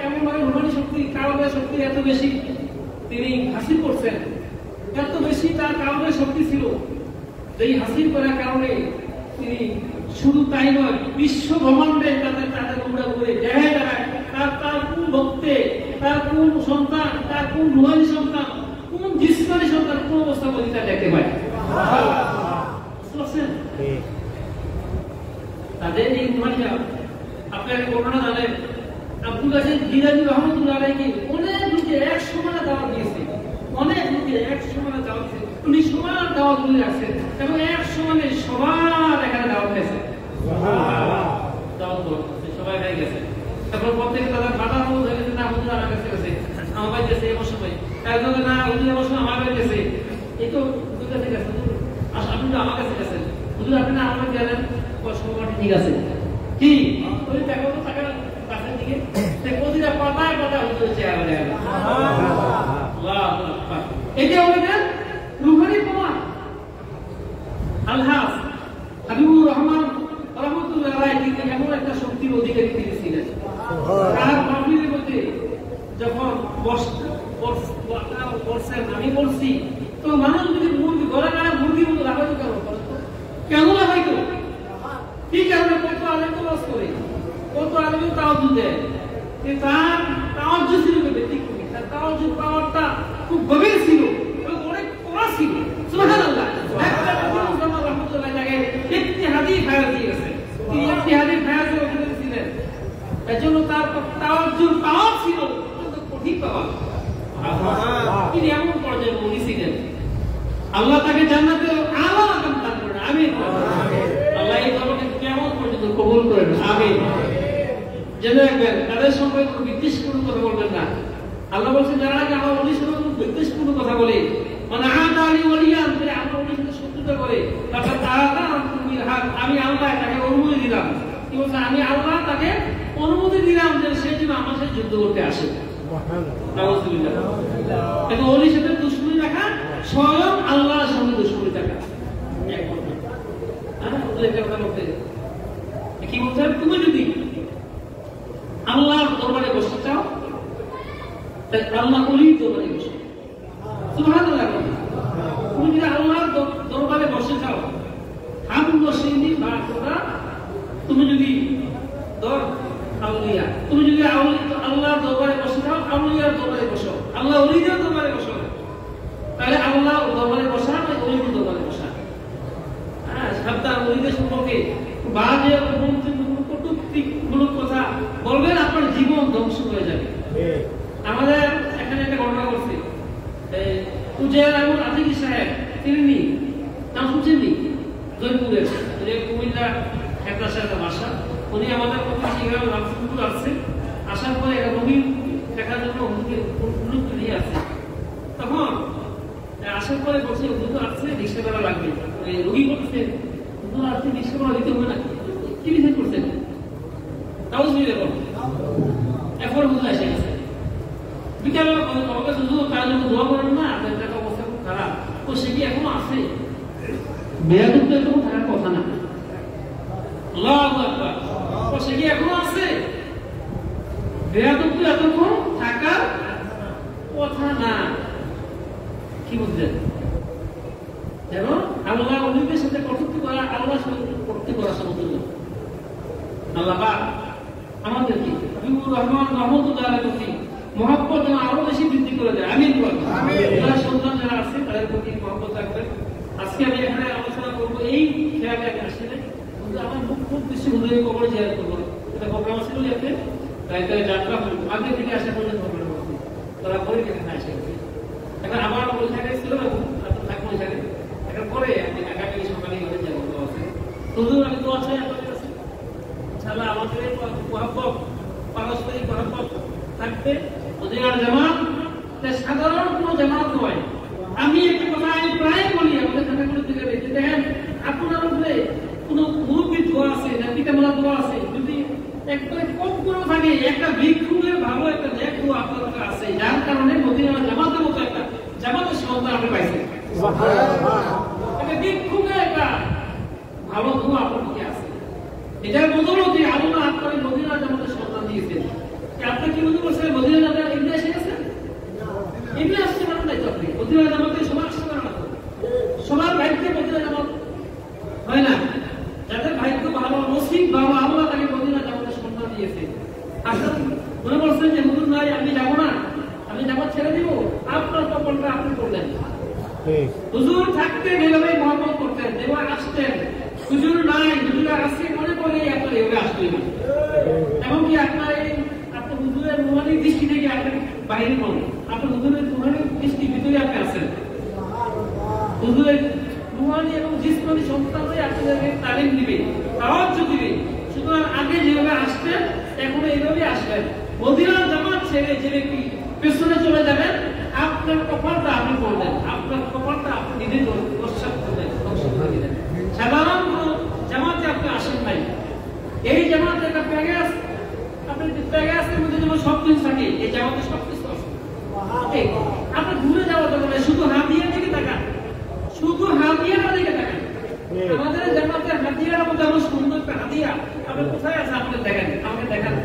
এমন ভাবে রুহানি শক্তি কারণের শক্তি এত বেশি তিনি হাসিল করছেন, এত বেশি তার কারণের শক্তি ছিল, এই হাসিল করার কারণে তিনি শুধু তাই নয়, বিশ্ব ব্রহ্মাণ্ডে তাদের উড়া করে জায়গায় জায়গায় তার কোন ভক্তে, তার কোন সন্তান, তার কোন রুহানি সন্তান, কোন জিসমানি সন্তান, কোন অবস্থা বলি তা দেখতে পায়। তাদের এই রুহানিরা আপনার ঘটনা জানেন, আব্দুল আজিজ জিলানী রহমতুল্লাহ আলাইহি অনেক লোকে এক সময় দাওয়াত দিয়েছে, অনেক লোকে এক সময় দাওয়াত দিয়েছে, উনি সবার দাওয়াত গুলি রাখছেন এবং এক সময় সবার এখানে দাওয়াত দিয়েছে, দাওয়াত করছে, সবাই হয়ে গেছে। তারপর প্রত্যেকে তাদের বাধা হয়ে গেছে, না হুজুর আমার কাছে গেছে, আমার বাড়ি গেছে এমন সময়, একজন না হুজুর এমন সময় আমার বাড়ি গেছে, এই তো হুজুর কাছে গেছে, আপনি তো আমার কাছে গেছেন, হুজুর আপনি না আমার গেলেন, সময়টি ঠিক আছে কি ওই দেখো তো টাকা কাছের দিকে প্রতিটা পাতায় পাতায় হুজুর চেহারা দেয়। এটা ওইটা রুহানি প্রমাণ। আলহাজ হাবিবুর রহমান রহমতুল্লাহ আলাইহি তিনি এমন একটা শক্তির অধিকারী তিনি ছিলেন, তার মাহফিলের মধ্যে যখন বসছেন, আমি বলছি তো মানুষ যদি মুরগি ঘরে না মুরগির মতো লাগাইতো কেন লাগাইতো, কি কারণে? কত আলেম তো লস করে, কত আলেম তাওয়াজ্জু দেয়, তার তাওয়াজ্জু ছিল ব্যতিক্রমী, তার তাওয়াজ্জু পাওয়ারটা খুব গভীর ছিল, অনেক কড়া ছিল। সুবহানাল্লাহ। রহমতুল্লাহ আলাইহি ইজতিহাদি ফায়াজ দিয়ে গেছে, তিনি ইজতিহাদি ফায়াজের অধিকারী ছিলেন, এজন্য তার তাওয়াজ্জুর পাওয়ার ছিল কঠিন পাওয়ার। তিনি এমন পর্যায়ে বলি ছিলেন, আল্লাহ তাকে জান্নাতের আলা মাকাম দান করেন। আমিন। আল্লাহ এই ধর্মকে কিয়ামত পর্যন্ত কবুল করেন। আমিন। জেনে রাখবেন, তাদের সম্পর্কে কোনো বিদ্বেষপূর্ণ কথা বলবেন না। আল্লাহ বলছেন যারা নাকি আমার ওলির সঙ্গে কোনো বিদ্বেষপূর্ণ কথা বলে, মানে আদা আলী ওলিয়ান, যে আমার ওলির সাথে শত্রুতা করে, তারপর আমি আল্লাহ তাকে অনুমতি দিলাম। কি বলছে? আমি আল্লাহ তাকে অনুমতি দিলাম যে সে যেন আমার সাথে যুদ্ধ করতে আসে। এখন ওলির সাথে দুশ্মনী রাখা স্বয়ং আল্লাহর সঙ্গে দুশ্মনী রাখা। কি বলতে হবে? তুমি যদি আল্লাহর দরবারে বসতে চাও, আল্লাহ ওলির দরবারে বসে। সুবহানাল্লাহ। তুমি যদি আল্লাহর দরবারে বসে চাও, তুমি যদি আউলিয়া, তুমি যদি আল্লাহর দরবারে বসে চাও, আউলিয়ার দরবারে বসো, আল্লাহ ওলিদের দরবারে বসো, তাহলে আল্লাহ দরবারে বসা ওলিদের দরবারে বসা। হ্যাঁ, সাবধান, ওলিদের সম্পর্কে বাজে কটূক্তিমূলক কথা বলবেন, আপনার জীবন ধ্বংস হয়ে যাবে। আমাদের এখানে একটা ঘটনা করছে, উজাইর আহমদ আতিকি সাহেব, তিনি নাম শুনছেননি? জয়পুরের কুমিল্লা হেদাসের একটা বাসা, উনি আমাদের রামপুর আসছে, আসার পরে একটা রোগী দেখার জন্য হুজুরকে নিয়ে আসছে। তখন আসার পরে বলছে হুজুর আসছে, রিক্সা ভাড়া লাগবে। রোগী বলছে হুজুর আসছে, রিক্সা ভাড়া দিতে হবে না। কি বিচার করছেন? তাও শুনে বল। এখন হুজুর এসে গেছে, বিকেলবেলা আমাকে হুজুর তার জন্য দোয়া করেন না, আপনার টাকা অবস্থা খুব খারাপ। তো সে কি এখনো আছে? বেয়াদব তো এরকম থাকার কথা না। আল্লাহু আকবার। তো সে কি এখনো আছে? বেয়াদব তো এতক্ষণ থাকার কথা না। কি বুঝলেন? যেন আল্লাহ ওলিদের সাথে কটূক্তি করা, আল্লাহর সাথে কটূক্তি করা সমতুল্য। আল্লাহ পাক আমাদেরকে হাবিবুর রহমান রহমতুল্লাহ আলাইহি মহব্বত যেন আরো বেশি বৃদ্ধি করে দেয়। আমিন। আল্লাহর সন্তান যারা আছে তাদের প্রতি মহব্বত রাখবেন। আজকে আমি এখানে আলোচনা করবো এই খেয়ালে আমি আসলে আমার খুব বেশি হুজুরের কবরে জিয়ারত করবো। এটা প্রোগ্রাম ছিল যাতে রাইতে যাত্রা করবো, আগে থেকে আসা পর্যন্ত প্রোগ্রাম করবো, তারা পরে এখানে আসে। এখন আমার ওইখানে ছিল থাকবো ওইখানে, এখন পরে আমি আগামী সকালে ঘরে যাবো। হুজুর আমি তো আছে আপনাদের কাছে ইনশাআল্লাহ আমাদের মহব্বত পারস্পরিক মহব্বত থাকবে। মদিনার জামাত সাধারণ কোনো জামাত নয়। আমি একটা কথা আমি প্রায় বলি আমাদের কথাগুলো থেকে দেখেন, আপনার উপরে কোনো মুরব্বী দোয়া আছে, পিতামাতার দোয়া আছে, যদি একটা কম করে থাকে একটা ভিক্ষুকের ভালো একটা নেক দোয়া আপনার কাছে আছে, যার কারণে মদিনার জামাতের মতো একটা জামাতের সন্তান আপনি পাইছেন। একটা ভিক্ষুকের একটা ভালো দোয়া আপনার কাছে আছে, এটার বদৌলতে আল্লাহ আপনার মদিনার জামাতের সন্তান দিয়েছেন। আপনি কি মনে করছেন মদিনার জামাত এমনি এসে গেছেন? এমনি আসছে মানে নাই তো, আপনি মদিনার জামাতে সবার আসতে পারে না, সবার ভাগ্যে মদিনার জামাত হয় না। যাদের ভাগ্য ভালো নসিব ভালো আল্লাহ তাকে মদিনার জামাতের সন্তান দিয়েছে। আসলে মনে করছেন যে হুজুর নাই আমি যাবো না, আমি জামাত ছেড়ে দিব, আপনার কপালটা আপনি করলেন। হুজুর থাকতে যেভাবে মহব্বত করতেন, যেভাবে আসতেন, হুজুর নাই হুজুর আসছে মনে করে আপনার এভাবে আসতেন। এমনকি আপনার এই আপনার হুজুরের রুহানি দৃষ্টি থেকে আপনি বাইরে নন, আপনার হুজুরের রুহানি দৃষ্টির ভিতরে আপনি আছেন। হুজুরের রুহানি এবং জিসমানি সন্তানরাই আপনাদেরকে তালিম দিবে, সাহায্য দিবে। সুতরাং আগে যেভাবে আসতেন এখন এইভাবে আসবেন। মদিনার জামাত ছেড়ে যে ব্যক্তি পেছনে চলে যাবেন, আপনার কপালটা আপনি করবেন, আপনার কপালটা আপনি নিজে প্রস্তাব করবেন। সাধারণ জামাতে আপনি আসেন নাই, এই জামাতে একটা প্যাগেজ, আপনি প্যাগেজের মধ্যে যেমন সব কিছু থাকে, এই জামাতে সব কিছু আছে। আপনি ঘুরে যাওয়ার দরকার নেই, শুধু হাদিয়ার দিকে তাকান, শুধু হাদিয়ার দিকে তাকান। আমাদের জামাতের হাদিয়ার মধ্যে এমন সুন্দর একটা হাদিয়া, আপনি কোথায় আছে আপনাদের দেখেন, আমাকে দেখান।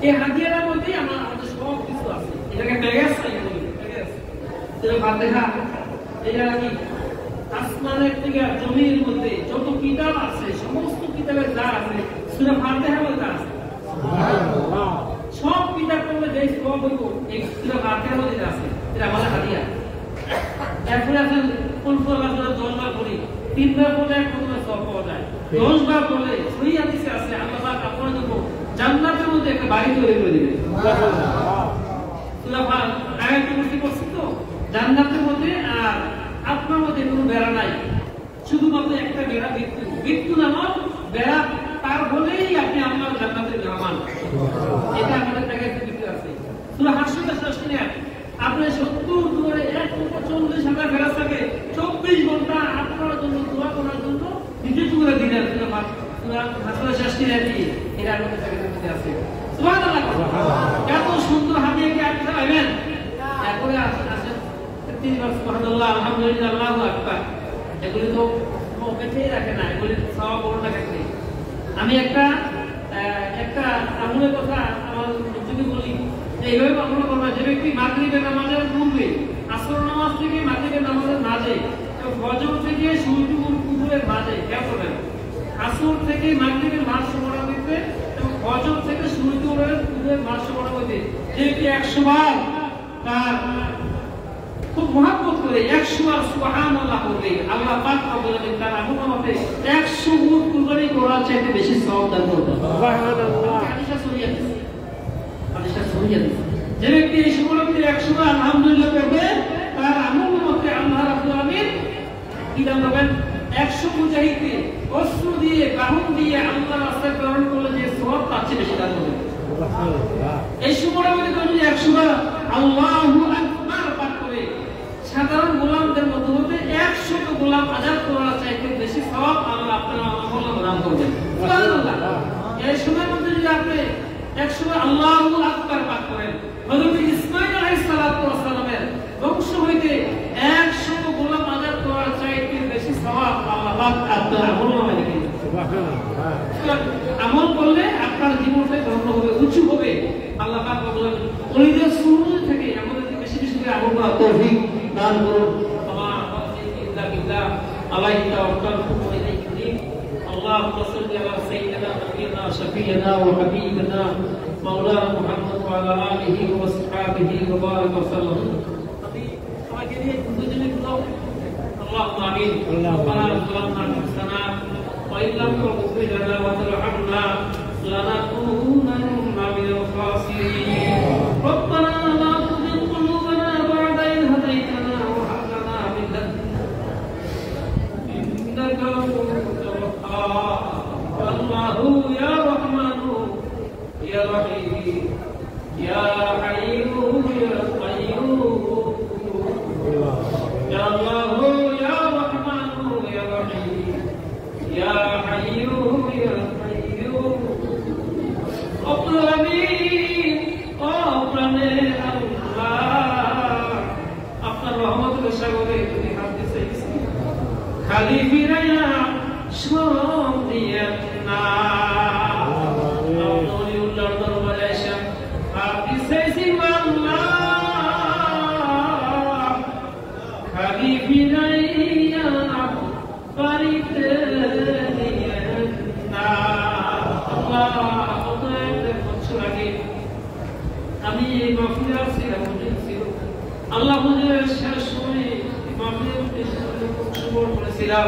এই হাদিয়ার মধ্যে আমাদের সব কিছু আছে, এটাকে প্যাগেজ বলি, প্যাগেজ। ফাতিহা, এটা কি আসমানের থেকে জমির মধ্যে যত কিতাব আছে সমস্ত কিতাবের যা আছে সূরা ফাতিহার মধ্যে আছে। সব কিতাব পড়লে যে সব হইব এই সূরা ফাতিহার মধ্যে আছে, এটা আমাদের হাদিয়া। এরপরে আছে কুল ফলাফল 10 বার পড়ি, 3 বার পড়লে কত সব পাওয়া যায়, 10 বার পড়লে সহি হাদিসে আছে আল্লাহ পাক আপনার জন্য জান্নাতের মধ্যে একটা বাড়ি তৈরি করে দিবেন। সূরা আয়াতুল কুরসি পড়ছি তো জান্নাতের মধ্যে, আর আপনার মধ্যে কোনো বেড়া নাই, শুধুমাত্র একটা বেড়া মৃত্যু নামক বেড়া, তার বলেই আপনি আপনার জান্নাতের মেহমান। এটা আমাদের প্যাকেজের ভিতরে আছে। সূরা হাসরের শেষ দিনে আপনি 70 দূরে 140,000 ফেরেশতাকে 24 ঘন্টা আপনার জন্য দোয়া করার জন্য নিযুক্ত করে দিলেন। সূরা হাসরের শেষ দিনে এটা আমাদের প্যাকেজের ভিতরে আছে। সুবহানাল্লাহ, এত সুন্দর হাদিয়া কি আপনি পাবেন? এরপরে আসেন সুবহানাল্লাহ, আলহামদুলিল্লাহ, আল্লাহু আকবার, এগুলি তো বেঁচেই রাখে না, এগুলি সওয়াব বড় না কেন। আমি একটা আমলের কথা আমার যদি বলি যে এইভাবে কখনো করবে, যে ব্যক্তি মাগরিবের নামাজের পূর্বে আসর নামাজ থেকে মাগরিবের নামাজের মাঝে, ফজর থেকে সূর্যোদয়ের মাঝে, খেয়াল করবেন, আসর থেকে মাগরিবের মাঝ সময়ের মধ্যে এবং ফজর থেকে সূর্যোদয়ের মাঝ সময়ের মধ্যে যে ব্যক্তি 100 বার তার খুব মহব্বত করে 100 বার সুবহানাল্লাহ বলবে, আল্লাহ পাক বলেন তার আমলনামাতে 100 উট কুরবানি করার চাইতে বেশি সওয়াব দান করবেন। সুবহানাল্লাহ, হাদিসে সহিহ আছে, হাদিসে সহিহ আছে। যে ব্যক্তি এই সময়তে 100 বার আলহামদুলিল্লাহ পড়বে, তার আমলনামাতে আল্লাহ রাব্বুল আলামিন কি দান করবেন? 100 মুজাহিদকে অস্ত্র দিয়ে বাহন দিয়ে আল্লাহর রাস্তায় প্রেরণ করলে যে সওয়াব তার চেয়ে বেশি দান করবেন। সুবহানাল্লাহ, এই সময়ের মধ্যে যদি 100 বার আল্লাহু আকবার পাঠ করে সাধারণ গোলামদের মধ্যে হতে 100 গোলাম আজাদ করার চাইতে বেশি সওয়াব আল্লাহ আপনার আমল দান করবেন। সুবহানাল্লাহ, এই সময়ের মধ্যে যদি আপনি 100 বার আল্লাহু আকবার পাঠ করেন, হযরত ইসমাঈল আলাইহিস সালাতু ওয়াস সালামের বংশ হইতে 100 গোলাম আজাদ করার চাইতে বেশি সওয়াব আল্লাহ পাক আপনার আমলনামায় লিখে দিবেন। সুবহানাল্লাহ, আমল করলে আপনার জীবনটা ধন্য হবে, উঁচু হবে। আল্লাহ পাক বলেন ওলিদের শুরু থেকে আমাদের বেশি বেশি করে আমল করার তৌফিক দান করুন। আলাইহি তাওয়াক্কালতু ওয়া ইলাইহি উনীব। আল্লাহুম্মা সাল্লি আলা সাইয়্যিদিনা নাবিয়িনা শাফিয়িনা ওয়া হাবিবিনা মাওলানা মুহাম্মদ ওয়া আলা আলিহি ওয়া সাহবিহি ওয়া বারাকা ওয়া সাল্লাম। আমাকে দিয়ে দুজনে বলো আল্লাহুম্মা আমিন। রব্বানা যালামনা আনফুসানা ওয়া ইল্লাম তাগফির লানা ওয়া তারহামনা লানাকুনান্না মিনাল খাসিরিন। রব্বানা লা তুযিগ কুলুবানা বা'দা ইয হাদাইতানা ওয়া হাব লানা মিন লাদুনকা ইন্নাকা আনতাল ওয়াহ্হাব। আল্লাহু দিয়েন না। নবীউল্লাহর দরবারে এসে আপনি চাইছি আল্লাহ খালি ফিরাইয়া বাড়িতে দিয়েন না। আল্লাহ কত এক বছর আগে আমি এই মাহফিলে ছিলাম, আল্লাহ হুজুরের শেষ সময়ে মাহফিলের শুরু করেছিলাম।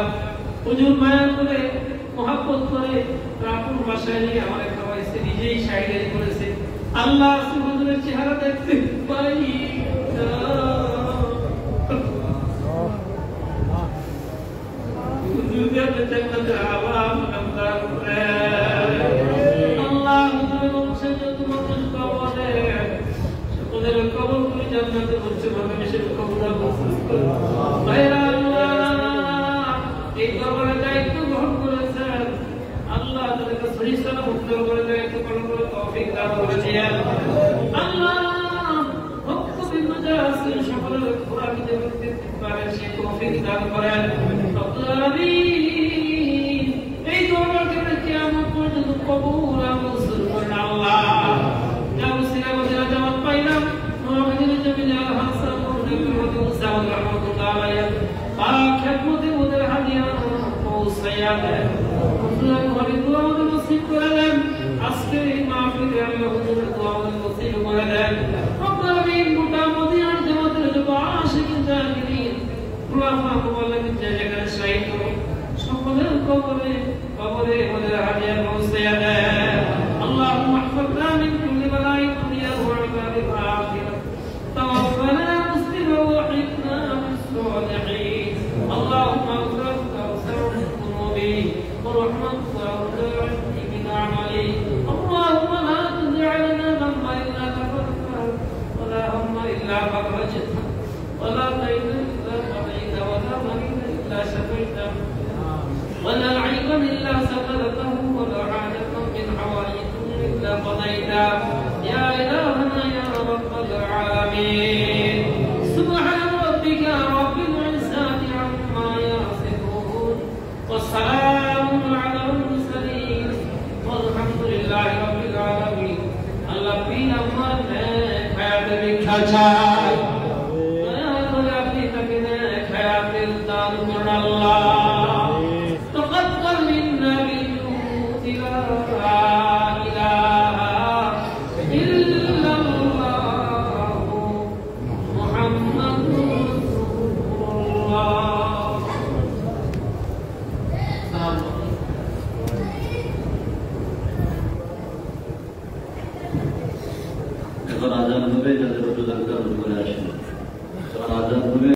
হুজুর মায়া করে মহব্বত করে রাপুর বাসায় নিয়ে আমাকে খাওয়াইছে, নিজেই শায়রি করেছে। আল্লাহ হুজুরের চেহারা দেখতে পাই হুজুরের জান্নাতের আলাম নামদার করে আল্লাহ হুজুরের বংশে যত মানুষ কবরে ওদের কবর করে জান্নাতে উচ্চ ভাবে কবর ভাইরা এই দরবারে দায়িত্ব গ্রহণ করেছেন। আল্লাহ তাদেরকে সহি সালামত দরবারে দায়িত্ব পালন করে তৌফিক দান করে দিয়েন। আল্লাহ ভক্তবৃন্দ যারা আছেন সকলের খোরাকি যেন দিতে পারেন সেই তৌফিক দান করেন। রব্বুল আলামিন এই দরবারকে কিয়ামত পর্যন্ত কবুল আর মঞ্জুর করেন। আল্লাহ যা উসিলা বলে জামাত পাইলাম মুহাম্মদের জমিনে হাসান নবী মুসা রাহমাতুল্লাহ আলাইহি পাক খেদমতে ওদের হাদিয়া পৌঁছায়া দেন। হুজুর ঘরে দোয়া আমাদের নসিব করে দেন। আজকে এই মাহফিলে আল্লাহ হুজুরের দোয়া আমাদের নসিব করে দেন। রব্বুল আলামিন গোটা মদিনার জামাতের যত আশিকিন জাকিরিন খুলাফা মুবাল্লিগিন যেখানে শহীদ হলো সকলের কবরে কবরে ওদের হাদিয়া পৌঁছায়া দেন। আল্লাহুম্মা ইহফাযনা মিন কুল্লি বালাইন দুনিয়া ওয়া আযাবিল আখিরাহ। توفنا مسلما وحدنا بالصالحين. اللهم اغفر توسع ذنوبي ورحمتك وارجع من عملي. اللهم لا تجعلنا ذنبا الا غفرته ولا هما الا فرجته ولا دينا الا قضيته ولا مريضا الا شفيته ولا عيبا الا سترته ولا حاجة من حوائج الا قضيتها يا الهنا يا رب العالمين. سبحان ربك رب العزة عما يصفون والسلام على المرسلين والحمد لله رب العالمين. الله بينا مرنا حياة بكاچاي يا ربي تكنا حياة الدار من الله تقبل منا بالجود لا إله إلا الله محمد رسول الله. এখন আজান হবে, যাদের